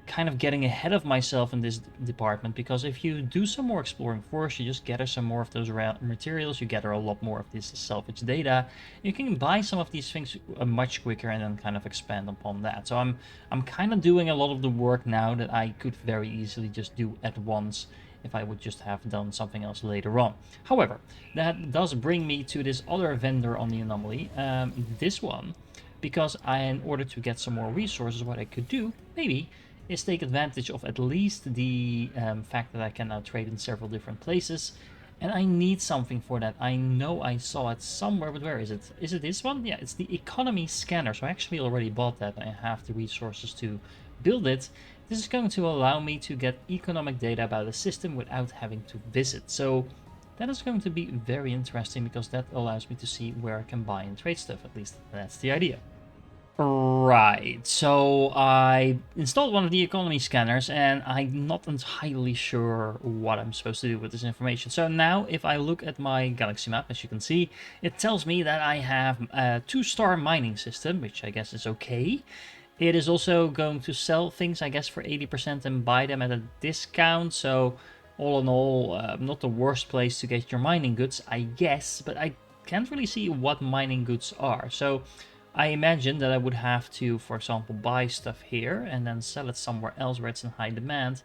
Speaker 1: kind of getting ahead of myself in this department, because if you do some more exploring first, you just gather some more of those materials, you gather a lot more of this salvage data, you can buy some of these things much quicker and then kind of expand upon that. So I'm kind of doing a lot of the work now that I could very easily just do at once if I would just have done something else later on. However, that does bring me to this other vendor on the anomaly, this one, because in order to get some more resources, what I could do, maybe, is take advantage of at least the fact that I can now trade in several different places. And I need something for that. I know I saw it somewhere, but where is it? Is it this one? Yeah, it's the economy scanner. So I actually already bought that. I have the resources to build it. This is going to allow me to get economic data about the system without having to visit. So that is going to be very interesting, because that allows me to see where I can buy and trade stuff. At least that's the idea. Right, so I installed one of the economy scanners, and I'm not entirely sure what I'm supposed to do with this information. So now, if I look at my galaxy map, as you can see, it tells me that I have a 2-star mining system, which I guess is okay. It is also going to sell things, I guess, for 80% and buy them at a discount, so all in all, not the worst place to get your mining goods, I guess, but I can't really see what mining goods are. So I imagine that I would have to, for example, buy stuff here and then sell it somewhere else where it's in high demand.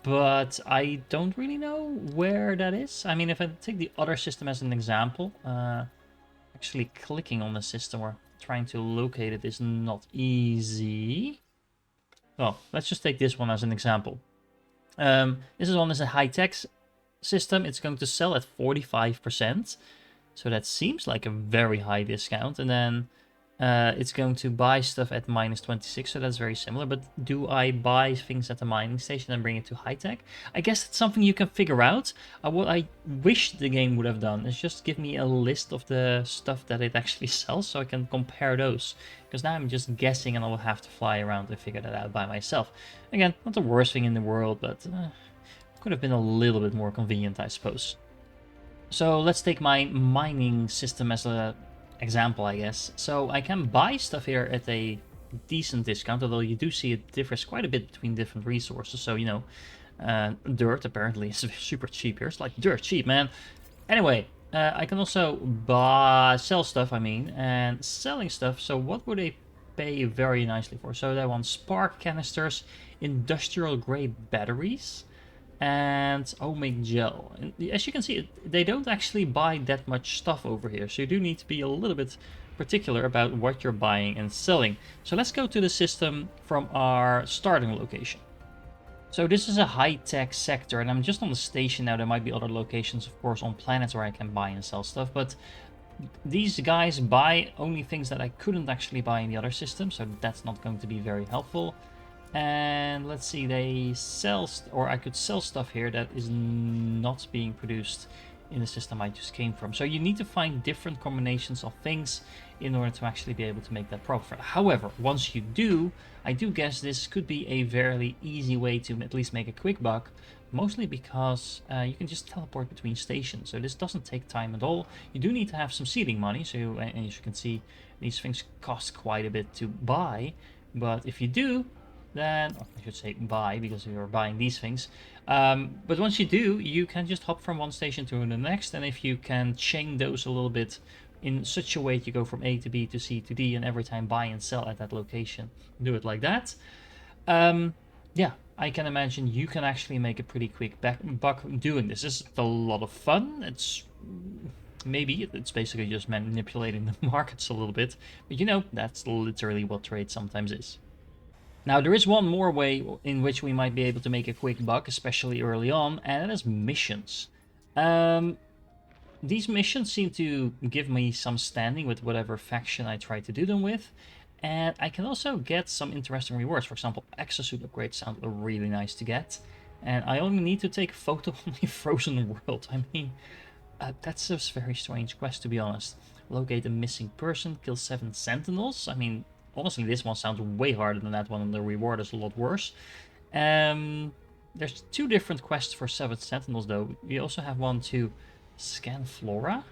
Speaker 1: But I don't really know where that is. I mean, if I take the other system as an example, actually clicking on the system or trying to locate it is not easy. Well, let's just take this one as an example. This one is a high-tech system. It's going to sell at 45%. So that seems like a very high discount. And then it's going to buy stuff at -26, so that's very similar. But do I buy things at the mining station and bring it to high-tech? I guess it's something you can figure out. What I wish the game would have done is just give me a list of the stuff that it actually sells, so I can compare those. Because now I'm just guessing, and I will have to fly around and figure that out by myself. Again, not the worst thing in the world, but could have been a little bit more convenient, I suppose. So let's take my mining system as a example, I guess. So I can buy stuff here at a decent discount, although you do see it differs quite a bit between different resources. So, you know, dirt apparently is super cheap here. It's like dirt cheap, man. Anyway, I can also sell stuff, and selling stuff. So what would they pay very nicely for? So they want spark canisters, industrial grade batteries, and ohmic gel. And as you can see, they don't actually buy that much stuff over here, so you do need to be a little bit particular about what you're buying and selling. So let's go to the system from our starting location. So this is a high-tech sector, and I'm just on the station now. There might be other locations, of course, on planets where I can buy and sell stuff, but these guys buy only things that I couldn't actually buy in the other system, so that's not going to be very helpful. And let's see, they sell, or I could sell stuff here that is not being produced in the system I just came from. So you need to find different combinations of things in order to actually be able to make that profit. However, once you do, I do guess this could be a very easy way to at least make a quick buck, mostly because you can just teleport between stations. So this doesn't take time at all. You do need to have some seeding money, so and as you can see, these things cost quite a bit to buy. But if you do, then I should say buy, because you're buying these things. But once you do, you can just hop from one station to the next, and if you can chain those a little bit in such a way you go from A to B to C to D, and every time buy and sell at that location, do it like that. Yeah, I can imagine you can actually make a pretty quick buck doing this. This is a lot of fun. It's basically just manipulating the markets a little bit, but you know, that's literally what trade sometimes is. Now, there is one more way in which we might be able to make a quick buck, especially early on, and that is missions. These missions seem to give me some standing with whatever faction I try to do them with, and I can also get some interesting rewards. For example, exosuit upgrades sound really nice to get, and I only need to take a photo on the frozen world. I mean, that's a very strange quest, to be honest. Locate a missing person, kill 7 sentinels. I mean, honestly, this one sounds way harder than that one, and the reward is a lot worse. There's 2 different quests for 7 sentinels, though. We also have one to scan flora.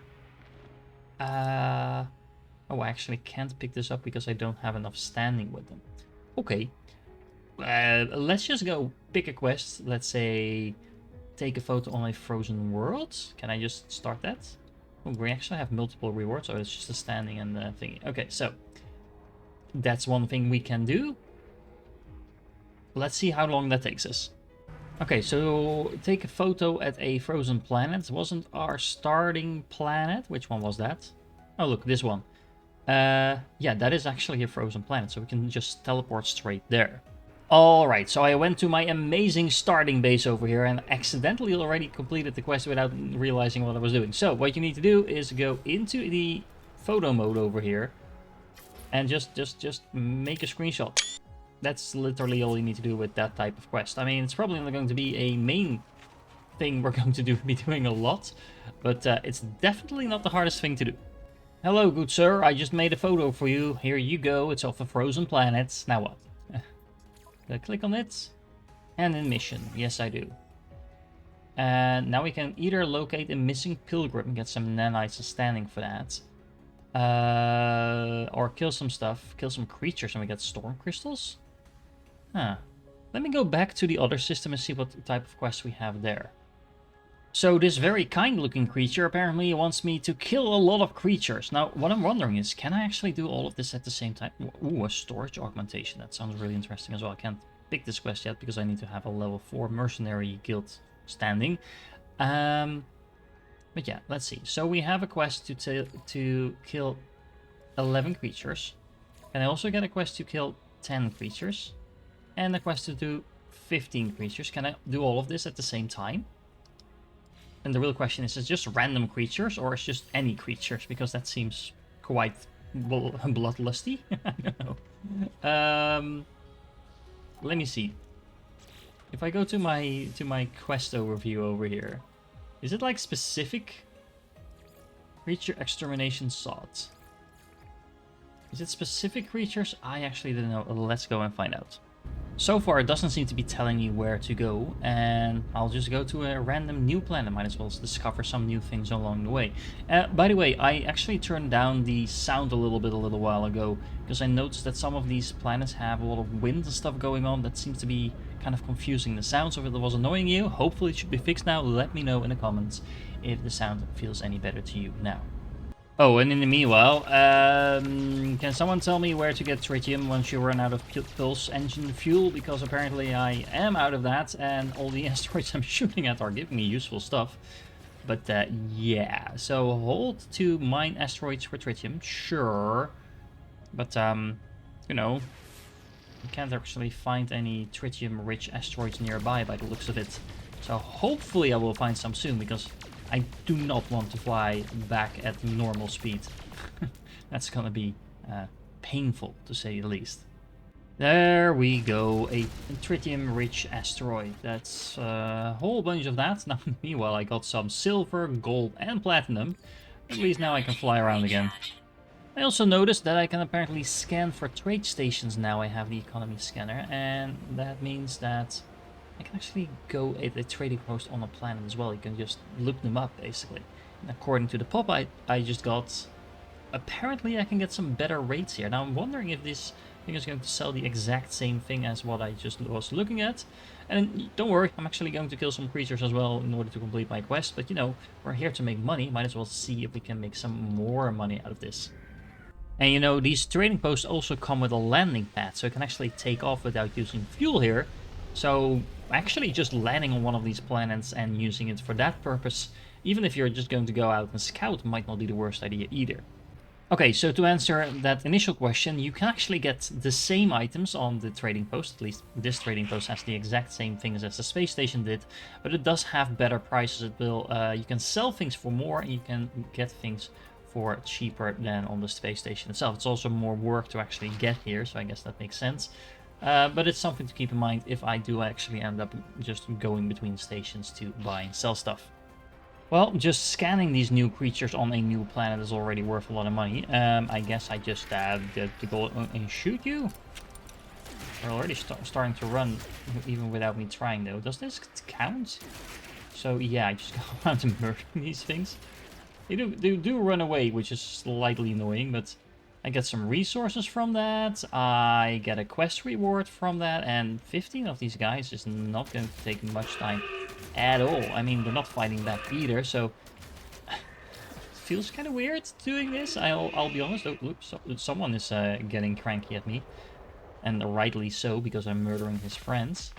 Speaker 1: Oh, I actually can't pick this up because I don't have enough standing with them. Okay. Let's just go pick a quest. Let's say take a photo on a frozen world. Can I just start that? Oh, we actually have multiple rewards, so it's just a standing and the thingy. Okay, so that's one thing we can do. Let's see how long that takes us. Okay, so take a photo at a frozen planet. It wasn't our starting planet. Which one was that? Oh, look, this one. Yeah, that is actually a frozen planet, so we can just teleport straight there. Alright, so I went to my amazing starting base over here and accidentally already completed the quest without realizing what I was doing. So what you need to do is go into the photo mode over here and just make a screenshot. That's literally all you need to do with that type of quest. I mean, it's probably not going to be a main thing we're going to be doing a lot, but it's definitely not the hardest thing to do. Hello, good sir. I just made a photo for you. Here you go. It's of a frozen planet. Now what? Click on it. And in mission. Yes, I do. And now we can either locate a missing pilgrim and get some nanites and standing for that. Or kill some stuff. Kill some creatures and we get storm crystals. Huh. Let me go back to the other system and see what type of quest we have there. So this very kind looking creature apparently wants me to kill a lot of creatures. Now what I'm wondering is, can I actually do all of this at the same time? Ooh, a storage augmentation. That sounds really interesting as well. I can't pick this quest yet because I need to have a level 4 mercenary guild standing. But yeah, let's see. So we have a quest to kill 11 creatures. And I also get a quest to kill 10 creatures. And a quest to do 15 creatures. Can I do all of this at the same time? And the real question is it just random creatures or is just any creatures? Because that seems quite bloodlusty. I don't know. Let me see. If I go to my quest overview over here, is it like specific creature extermination sought? Is it specific creatures? I actually don't know. Let's go and find out. So far, it doesn't seem to be telling me where to go, and I'll just go to a random new planet. Might as well discover some new things along the way. By the way, I actually turned down the sound a little while ago, because I noticed that some of these planets have a lot of wind and stuff going on that seems to be kind of confusing the sound. So if it was annoying you, hopefully it should be fixed now. Let me know in the comments if the sound feels any better to you now. Oh, and in the meanwhile, can someone tell me where to get tritium once you run out of pulse engine fuel? Because apparently I am out of that, and all the asteroids I'm shooting at are giving me useful stuff. But yeah, so hold to mine asteroids for tritium, sure. But, you know, you can't actually find any tritium-rich asteroids nearby by the looks of it. So hopefully I will find some soon, because I do not want to fly back at normal speed. That's gonna be painful, to say the least. There we go, a tritium-rich asteroid. That's a whole bunch of that. Now, meanwhile, I got some silver, gold, and platinum. At least now I can fly around again. I also noticed that I can apparently scan for trade stations now I have the economy scanner, and that means that I can actually go at a trading post on a planet as well. You can just look them up, basically. And according to the pop I just got, apparently I can get some better rates here. Now I'm wondering if this thing is going to sell the exact same thing as what I just was looking at. And don't worry, I'm actually going to kill some creatures as well in order to complete my quest. But you know, we're here to make money. Might as well see if we can make some more money out of this. And you know, these trading posts also come with a landing pad, so you can actually take off without using fuel here. So actually just landing on one of these planets and using it for that purpose, even if you're just going to go out and scout, might not be the worst idea either. Okay, so to answer that initial question, you can actually get the same items on the trading post. At least this trading post has the exact same things as the space station did, but it does have better prices. It will, you can sell things for more and you can get things for cheaper than on the space station itself. It's also more work to actually get here, so I guess that makes sense. But it's something to keep in mind if I do actually end up just going between stations to buy and sell stuff. Well, just scanning these new creatures on a new planet is already worth a lot of money. I guess I just get to go and shoot you. We're already starting to run, even without me trying though. Does this count? So yeah, I just go around and murder these things. They do run away, which is slightly annoying, but I get some resources from that. I get a quest reward from that, and 15 of these guys is not going to take much time at all. I mean, they're not fighting back either, so it feels kind of weird doing this. I'll be honest. Oh, look, someone is getting cranky at me, and rightly so, because I'm murdering his friends.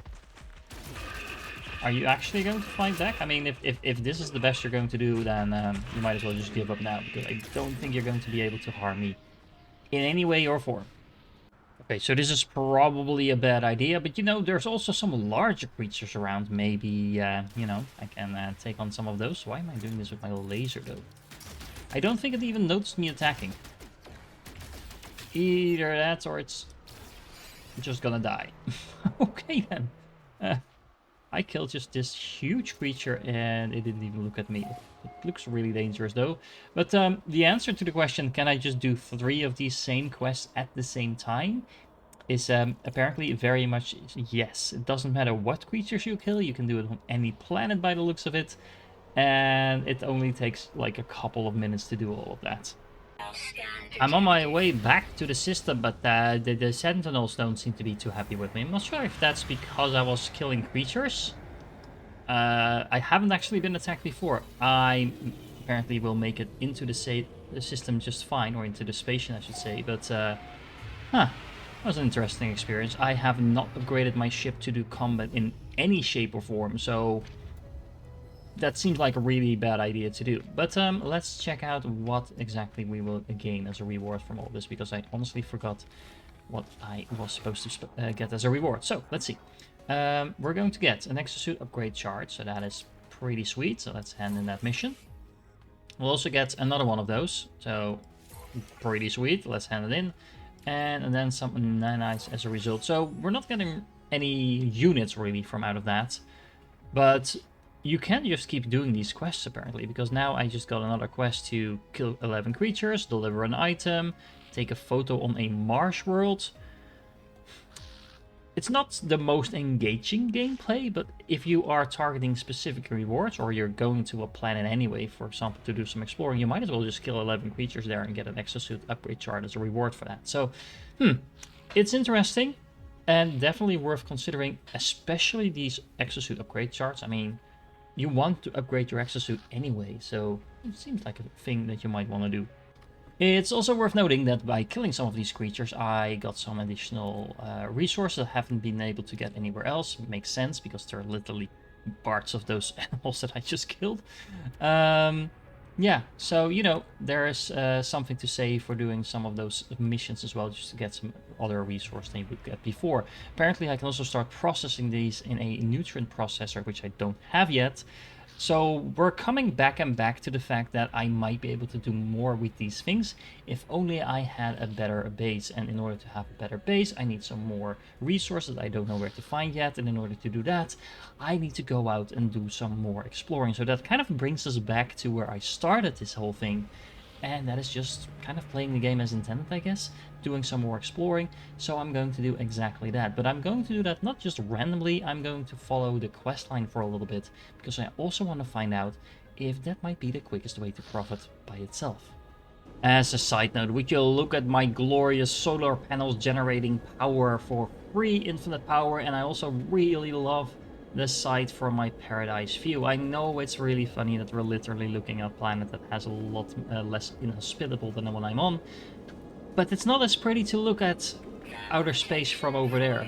Speaker 1: Are you actually going to fight back? I mean, if this is the best you're going to do, then you might as well just give up now, because I don't think you're going to be able to harm me in any way or form. Okay, so this is probably a bad idea, but you know, there's also some larger creatures around. Maybe, you know, I can take on some of those. Why am I doing this with my laser, though? I don't think it even noticed me attacking. Either that, or it's just gonna die. Okay, then. I killed just this huge creature and it didn't even look at me. It looks really dangerous though. But the answer to the question, can I just do 3 of these same quests at the same time, is apparently very much yes. It doesn't matter what creatures you kill, you can do it on any planet by the looks of it. And it only takes like a couple of minutes to do all of that. I'm on my way back to the system, but the Sentinels don't seem to be too happy with me. I'm not sure if that's because I was killing creatures. I haven't actually been attacked before. I apparently will make it into the system just fine, or into the station, I should say. But, that was an interesting experience. I have not upgraded my ship to do combat in any shape or form, so that seems like a really bad idea to do. But let's check out what exactly we will gain as a reward from all this, because I honestly forgot what I was supposed to get as a reward. So let's see. We're going to get an exosuit upgrade charge, so that is pretty sweet. So let's hand in that mission. We'll also get another one of those, so pretty sweet. Let's hand it in. And then some nanites as a result. So we're not getting any units really from out of that, but you can just keep doing these quests apparently, because now I just got another quest to kill 11 creatures, deliver an item, take a photo on a Mars world. It's not the most engaging gameplay, but if you are targeting specific rewards, or you're going to a planet anyway, for example, to do some exploring, you might as well just kill 11 creatures there and get an exosuit upgrade chart as a reward for that. So, it's interesting and definitely worth considering, especially these exosuit upgrade charts. I mean, you want to upgrade your exosuit anyway, so it seems like a thing that you might want to do. It's also worth noting that by killing some of these creatures, I got some additional resources I haven't been able to get anywhere else. It makes sense, because they're literally parts of those animals that I just killed. Yeah, so, you know, there is something to say for doing some of those missions as well, just to get some other resource than you would get before. Apparently, I can also start processing these in a nutrient processor, which I don't have yet. So we're coming back and back to the fact that I might be able to do more with these things if only I had a better base. And in order to have a better base, I need some more resources I don't know where to find yet. And in order to do that, I need to go out and do some more exploring. So that kind of brings us back to where I started this whole thing. And that is just kind of playing the game as intended, I guess, doing some more exploring. So I'm going to do exactly that. But I'm going to do that not just randomly, I'm going to follow the quest line for a little bit, because I also want to find out if that might be the quickest way to profit by itself. As a side note, would you look at my glorious solar panels generating power for free, infinite power, and I also really love the site for my paradise view. I know it's really funny that we're literally looking at a planet that has a lot less inhospitable than the one I'm on, but it's not as pretty to look at outer space from over there.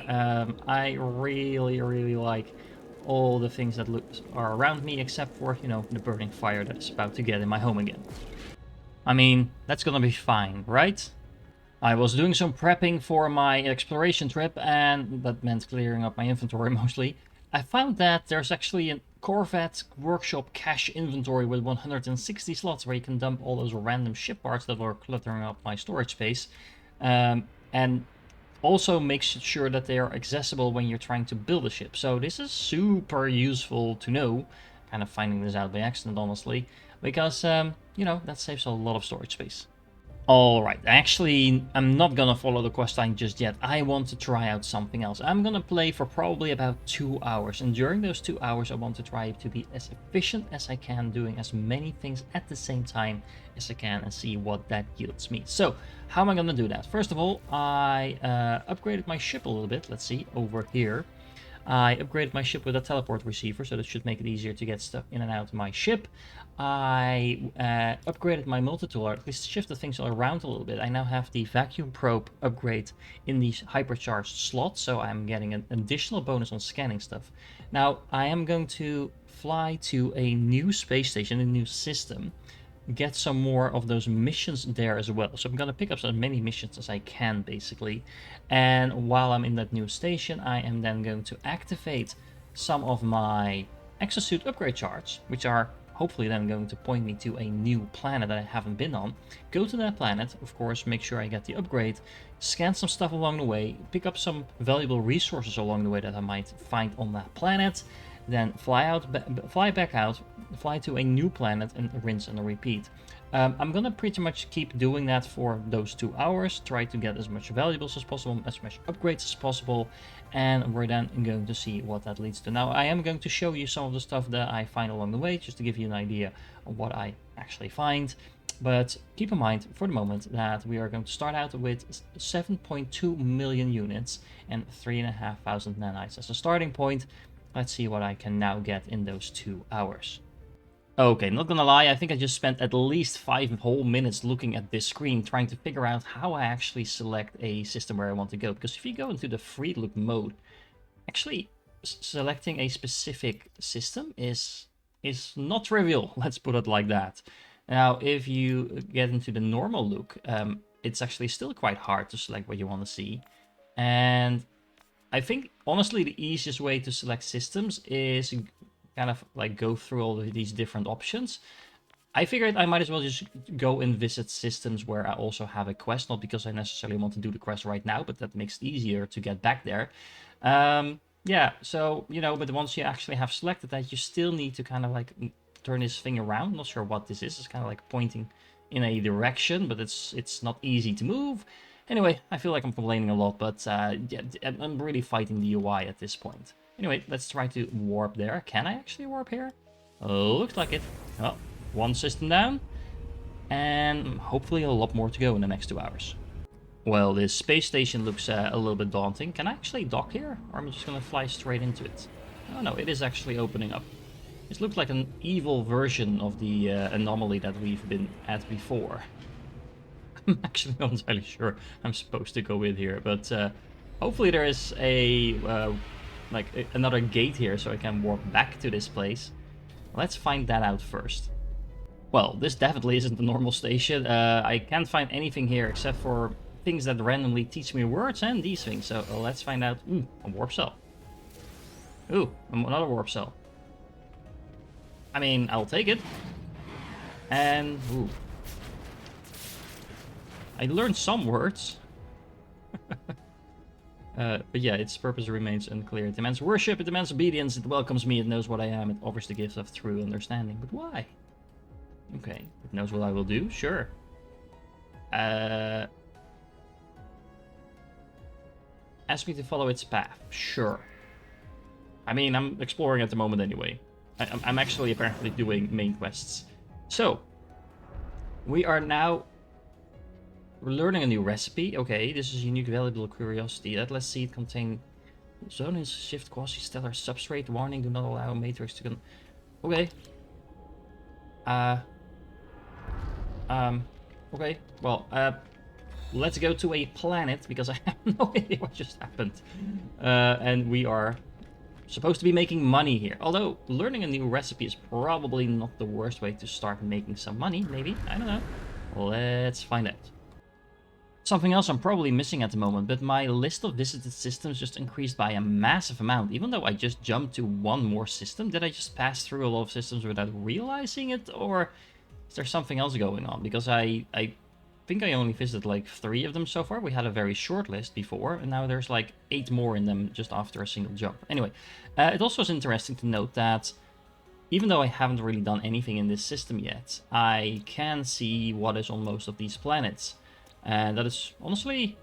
Speaker 1: I really like all the things that are around me, except for, you know, the burning fire that is about to get in my home again. I mean, that's gonna be fine, right? I was doing some prepping for my exploration trip, and that meant clearing up my inventory mostly. I found that there's actually a Corvette workshop cache inventory with 160 slots where you can dump all those random ship parts that are cluttering up my storage space. And also makes sure that they are accessible when you're trying to build a ship. So this is super useful to know. Kind of finding this out by accident, honestly, because, you know, that saves a lot of storage space. Alright, actually, I'm not gonna follow the quest line just yet. I want to try out something else. I'm gonna play for probably about 2 hours, and during those 2 hours I want to try to be as efficient as I can, doing as many things at the same time as I can, and see what that yields me. So, how am I gonna do that? First of all, I upgraded my ship a little bit. Let's see, over here. I upgraded my ship with a teleport receiver, so that should make it easier to get stuff in and out of my ship. I upgraded my multi-tool, or at least shifted things around a little bit. I now have the vacuum probe upgrade in these hypercharged slots, so I'm getting an additional bonus on scanning stuff. Now, I am going to fly to a new space station, a new system, get some more of those missions there as well. So I'm going to pick up as many missions as I can, basically. And while I'm in that new station, I am then going to activate some of my exosuit upgrade charts, which are hopefully then going to point me to a new planet that I haven't been on. Go to that planet, of course, make sure I get the upgrade, scan some stuff along the way, pick up some valuable resources along the way that I might find on that planet, then fly back out, fly to a new planet, and rinse and repeat. I'm gonna pretty much keep doing that for those 2 hours, try to get as much valuables as possible, as much upgrades as possible, and we're then going to see what that leads to. Now, I am going to show you some of the stuff that I find along the way, just to give you an idea of what I actually find. But keep in mind, for the moment, that we are going to start out with 7.2 million units and 3,500 nanites as a starting point. Let's see what I can now get in those 2 hours. Okay, not gonna lie, I think I just spent at least 5 whole minutes looking at this screen trying to figure out how I actually select a system where I want to go. Because if you go into the free look mode, actually selecting a specific system is not trivial, let's put it like that. Now, if you get into the normal look, it's actually still quite hard to select what you want to see. And I think, honestly, the easiest way to select systems is kind of like go through all of these different options. I figured I might as well just go and visit systems where I also have a quest, not because I necessarily want to do the quest right now, but that makes it easier to get back there. Yeah, so, you know, but once you actually have selected that, you still need to kind of like turn this thing around. Not sure what this is. It's kind of like pointing in a direction, but it's not easy to move. Anyway, I feel like I'm complaining a lot, but yeah, I'm really fighting the UI at this point. Anyway, let's try to warp there. Can I actually warp here? Looks like it. Well, one system down, and hopefully a lot more to go in the next 2 hours. Well, this space station looks a little bit daunting. Can I actually dock here, or am I just going to fly straight into it? Oh no, it is actually opening up. This looks like an evil version of the anomaly that we've been at before. I'm actually not entirely sure I'm supposed to go in here, but hopefully there is a another gate here so I can warp back to this place. Let's find that out first. Well, this definitely isn't the normal station. I can't find anything here except for things that randomly teach me words and these things. So let's find out. Ooh, a warp cell. Ooh, another warp cell. I mean, I'll take it. And, ooh. I learned some words. But yeah, its purpose remains unclear. It demands worship, it demands obedience, it welcomes me, it knows what I am, it offers the gift of true understanding. But why? Okay, it knows what I will do, sure. Ask me to follow its path, sure. I mean, I'm exploring at the moment anyway. I'm actually apparently doing main quests. So, we are now learning a new recipe. Okay, this is a unique, valuable curiosity. Let's see it contain zones, shift, quasi-stellar substrate. Warning, do not allow matrix to okay. Okay, well, let's go to a planet, because I have no idea what just happened. And we are supposed to be making money here. Although, learning a new recipe is probably not the worst way to start making some money, maybe? I don't know. Let's find out. Something else I'm probably missing at the moment, but my list of visited systems just increased by a massive amount, even though I just jumped to one more system. Did I just pass through a lot of systems without realizing it, or is there something else going on? Because I think I only visited like 3 of them so far. We had a very short list before, and now there's like 8 more in them just after a single jump. Anyway, it also is interesting to note that even though I haven't really done anything in this system yet, I can see what is on most of these planets. And that is honestly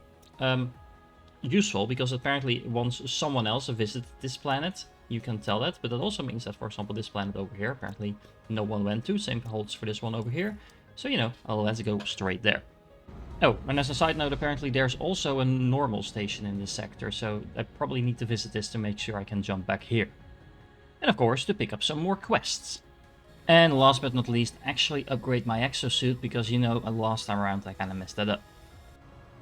Speaker 1: useful, because apparently once someone else visited this planet, you can tell that. But that also means that, for example, this planet over here, apparently no one went to. Same holds for this one over here. So, you know, let's go straight there. Oh, and as a side note, apparently there's also a normal station in this sector. So I probably need to visit this to make sure I can jump back here. And of course, to pick up some more quests. And last but not least, actually upgrade my exosuit, because, you know, last time around I kind of messed that up.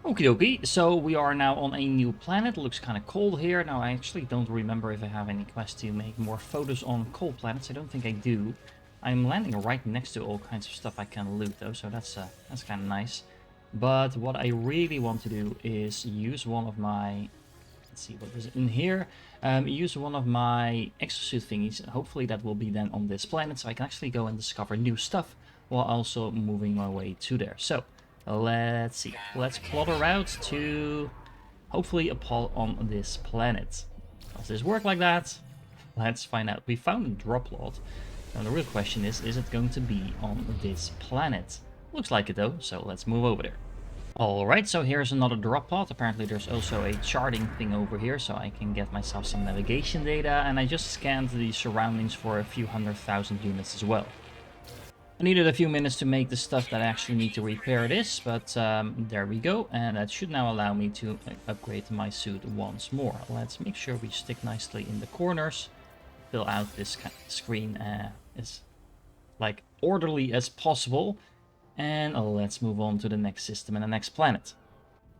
Speaker 1: Okie dokie, so we are now on a new planet. It looks kind of cold here. Now, I actually don't remember if I have any quests to make more photos on cold planets. I don't think I do. I'm landing right next to all kinds of stuff I can loot, though, so that's kind of nice. But what I really want to do is use one of my... Let's see, what is in here? Use one of my exosuit thingies. Hopefully that will be then on this planet, so I can actually go and discover new stuff while also moving my way to there. So, let's see. Let's plot a route to hopefully a pole on this planet. Does this work like that? Let's find out. We found a drop lot. Now the real question is it going to be on this planet? Looks like it though, so let's move over there. Alright, so here's another drop pod. Apparently there's also a charting thing over here, so I can get myself some navigation data, and I just scanned the surroundings for a few 100,000 units as well. I needed a few minutes to make the stuff that I actually need to repair this, but there we go, and that should now allow me to upgrade my suit once more. Let's make sure we stick nicely in the corners, fill out this screen as like orderly as possible. And let's move on to the next system and the next planet.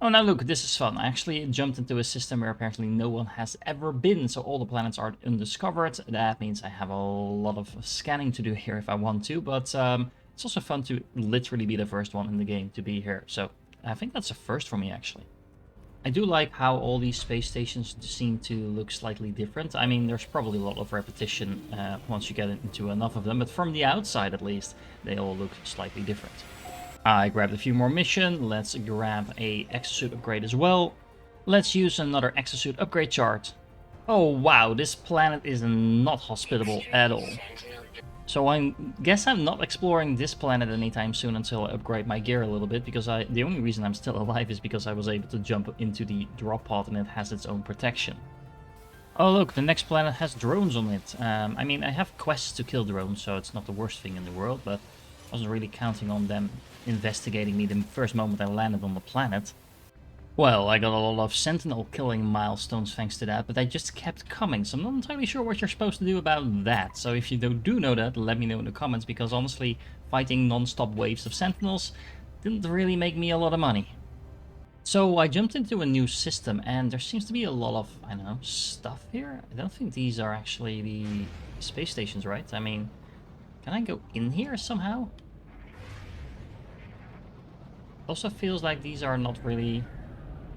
Speaker 1: Oh, now look, this is fun. I actually jumped into a system where apparently no one has ever been, so all the planets are undiscovered. That means I have a lot of scanning to do here if I want to, but it's also fun to literally be the first one in the game to be here. So I think that's a first for me, actually. I do like how all these space stations seem to look slightly different. I mean, there's probably a lot of repetition once you get into enough of them, but from the outside at least, they all look slightly different. I grabbed a few more missions. Let's grab a exosuit upgrade as well. Let's use another exosuit upgrade chart. Oh wow, this planet is not hospitable at all. So I guess I'm not exploring this planet anytime soon until I upgrade my gear a little bit, because the only reason I'm still alive is because I was able to jump into the drop pod and it has its own protection. Oh look, the next planet has drones on it. I mean, I have quests to kill drones, so it's not the worst thing in the world, but I wasn't really counting on them investigating me the first moment I landed on the planet. Well, I got a lot of sentinel killing milestones thanks to that, but they just kept coming, so I'm not entirely sure what you're supposed to do about that. So if you do know that, let me know in the comments, because honestly, fighting non-stop waves of sentinels didn't really make me a lot of money. So I jumped into a new system, and there seems to be a lot of, I don't know, stuff here. I don't think these are actually the space stations, right? I mean, can I go in here somehow? Also feels like these are not really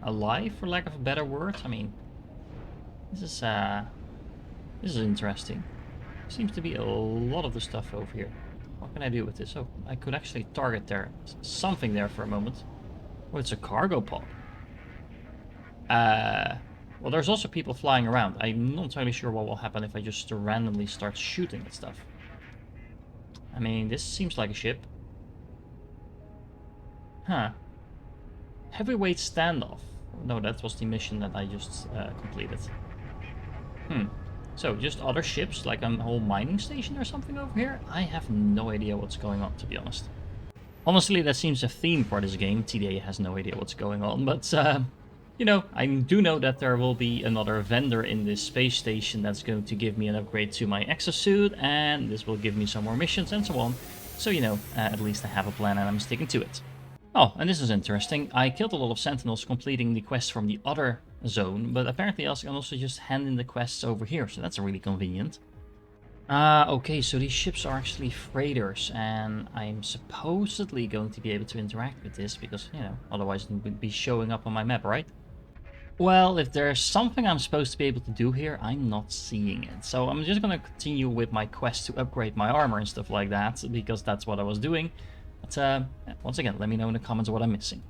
Speaker 1: alive, for lack of a better word. I mean, this is interesting. Seems to be a lot of the stuff over here. What can I do with this? Oh, I could actually target there. Something there for a moment. Oh, it's a cargo pod. Well, there's also people flying around. I'm not entirely sure what will happen if I just randomly start shooting at stuff. I mean, this seems like a ship. Huh. Heavyweight standoff. No, that was the mission that I just completed. So, just other ships, like a whole mining station or something over here? I have no idea what's going on, to be honest. Honestly, that seems a theme for this game. TDA has no idea what's going on, but, you know, I do know that there will be another vendor in this space station that's going to give me an upgrade to my exosuit, and this will give me some more missions and so on. So, you know, at least I have a plan and I'm sticking to it. Oh, and this is interesting. I killed a lot of sentinels completing the quest from the other zone, but apparently I can also just hand in the quests over here, so that's really convenient. Okay, so these ships are actually freighters, and I'm supposedly going to be able to interact with this, because, you know, otherwise it would be showing up on my map, right? Well, if there's something I'm supposed to be able to do here, I'm not seeing it. So I'm just going to continue with my quest to upgrade my armor and stuff like that, because that's what I was doing. But once again, let me know in the comments what I'm missing.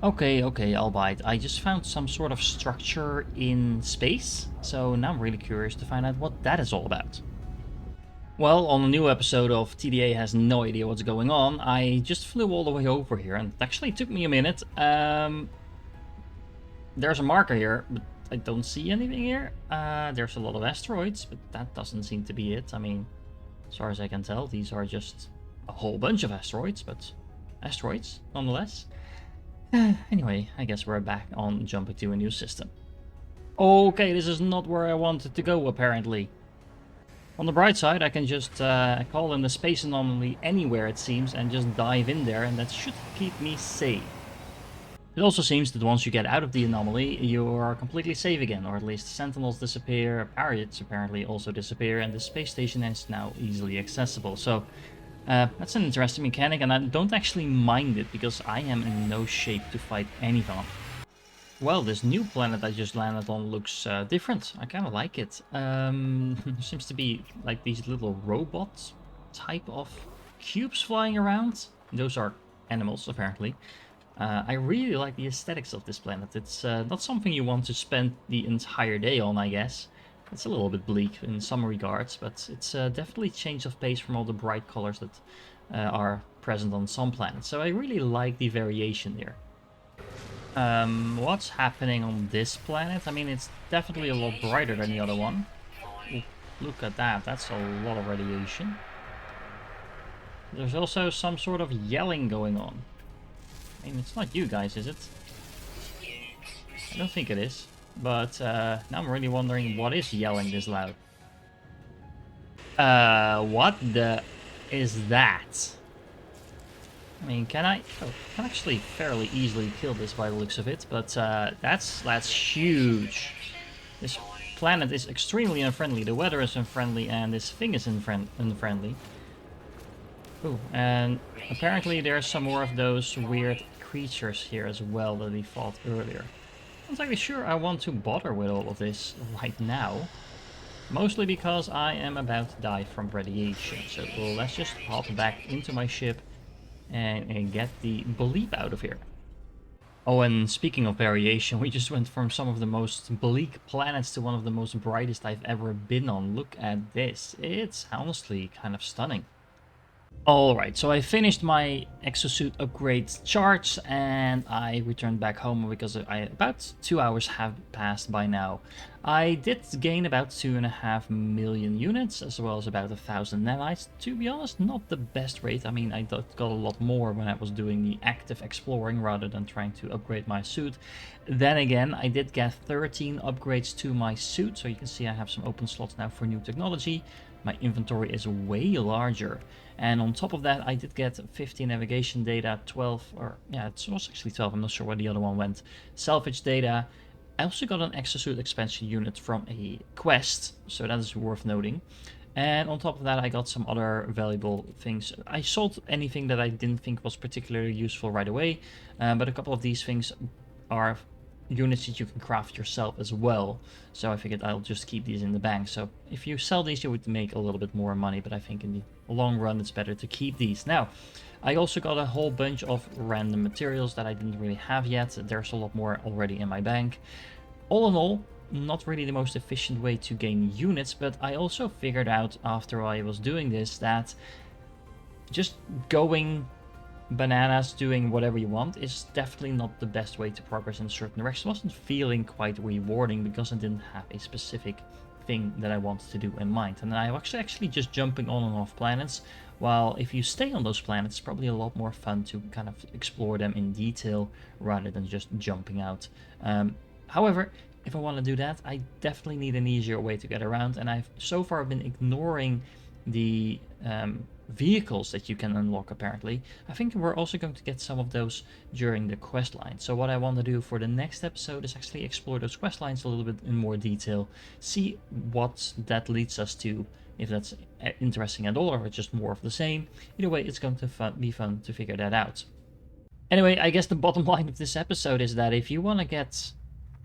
Speaker 1: Okay, I'll bite. I just found some sort of structure in space, so now I'm really curious to find out what that is all about. Well, on a new episode of TDA Has No Idea What's Going On, I just flew all the way over here, and it actually took me a minute. There's a marker here, but I don't see anything here. There's a lot of asteroids, but that doesn't seem to be it. I mean, as far as I can tell, these are just a whole bunch of asteroids, but asteroids nonetheless. Anyway, I guess we're back on jumping to a new system. Okay, this is not where I wanted to go, apparently. On the bright side, I can just call in the space anomaly anywhere, it seems, and just dive in there, and that should keep me safe. It also seems that once you get out of the anomaly, you are completely safe again, or at least sentinels disappear, parrots apparently also disappear, and the space station is now easily accessible. So that's an interesting mechanic, and I don't actually mind it, because I am in no shape to fight anything. Well, this new planet I just landed on looks different. I kind of like it. There seems to be like these little robot type of cubes flying around. Those are animals, apparently. I really like the aesthetics of this planet. It's not something you want to spend the entire day on, I guess. It's a little bit bleak in some regards, but it's definitely change of pace from all the bright colors that are present on some planets. So I really like the variation here. What's happening on this planet? I mean, it's definitely a lot brighter than the other one. Ooh, look at that, that's a lot of radiation. There's also some sort of yelling going on. I mean, it's not you guys, is it? I don't think it is. But now I'm really wondering what is yelling this loud. What the is that? I mean, can I? Oh, I can actually fairly easily kill this by the looks of it, but that's huge. This planet is extremely unfriendly. The weather is unfriendly, and this thing is unfriendly. Oh, and apparently there's some more of those weird creatures here as well that we fought earlier. I'm not exactly sure I want to bother with all of this right now. Mostly because I am about to die from radiation. So let's just hop back into my ship and get the bleep out of here. Oh, and speaking of variation, we just went from some of the most bleak planets to one of the most brightest I've ever been on. Look at this. It's honestly kind of stunning. Alright, so I finished my exosuit upgrade charts and I returned back home because about 2 hours have passed by now. I did gain about 2.5 million units as well as about 1,000 nanites. To be honest, not the best rate. I mean, I got a lot more when I was doing the active exploring rather than trying to upgrade my suit. Then again, I did get 13 upgrades to my suit, so you can see I have some open slots now for new technology. My inventory is way larger. And on top of that, I did get 50 navigation data, 12, or yeah, it was actually 12, I'm not sure where the other one went. Salvage data. I also got an exosuit expansion unit from a quest, so that is worth noting. And on top of that, I got some other valuable things. I sold anything that I didn't think was particularly useful right away, but a couple of these things are units that you can craft yourself as well. So I figured I'll just keep these in the bank. So if you sell these, you would make a little bit more money, but I think in the long run, it's better to keep these. Now, I also got a whole bunch of random materials that I didn't really have yet. There's a lot more already in my bank. All in all, not really the most efficient way to gain units, but I also figured out after I was doing this that just going bananas, doing whatever you want, is definitely not the best way to progress in a certain direction. It wasn't feeling quite rewarding because I didn't have a specific thing that I wanted to do in mind. And I was actually just jumping on and off planets, while if you stay on those planets, it's probably a lot more fun to kind of explore them in detail rather than just jumping out. However, if I want to do that, I definitely need an easier way to get around, and I've so far been ignoring the vehicles that you can unlock apparently. I think we're also going to get some of those during the quest line. So what I want to do for the next episode is actually explore those quest lines a little bit in more detail, see what that leads us to, if that's interesting at all or it's just more of the same. Either way, it's going to be fun to figure that out. Anyway, I guess the bottom line of this episode is that if you want to get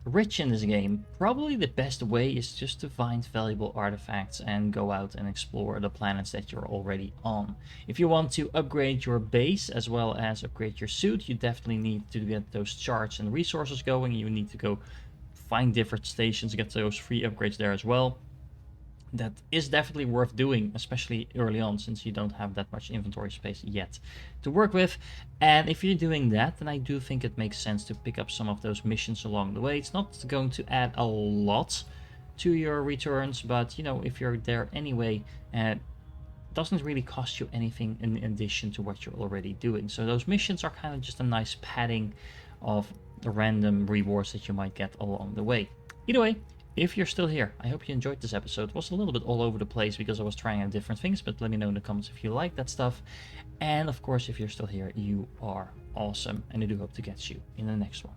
Speaker 1: rich in this game, probably the best way is just to find valuable artifacts and go out and explore the planets that you're already on. If you want to upgrade your base as well as upgrade your suit, you definitely need to get those charts and resources going. You need to go find different stations, get those free upgrades there as well. That is definitely worth doing, especially early on, since you don't have that much inventory space yet to work with. And if you're doing that, then I do think it makes sense to pick up some of those missions along the way. It's not going to add a lot to your returns, but you know, if you're there anyway, it doesn't really cost you anything in addition to what you're already doing. So those missions are kind of just a nice padding of the random rewards that you might get along the way. Either way, if you're still here, I hope you enjoyed this episode. It was a little bit all over the place because I was trying out different things, but let me know in the comments if you like that stuff. And of course, if you're still here, you are awesome, and I do hope to catch you in the next one.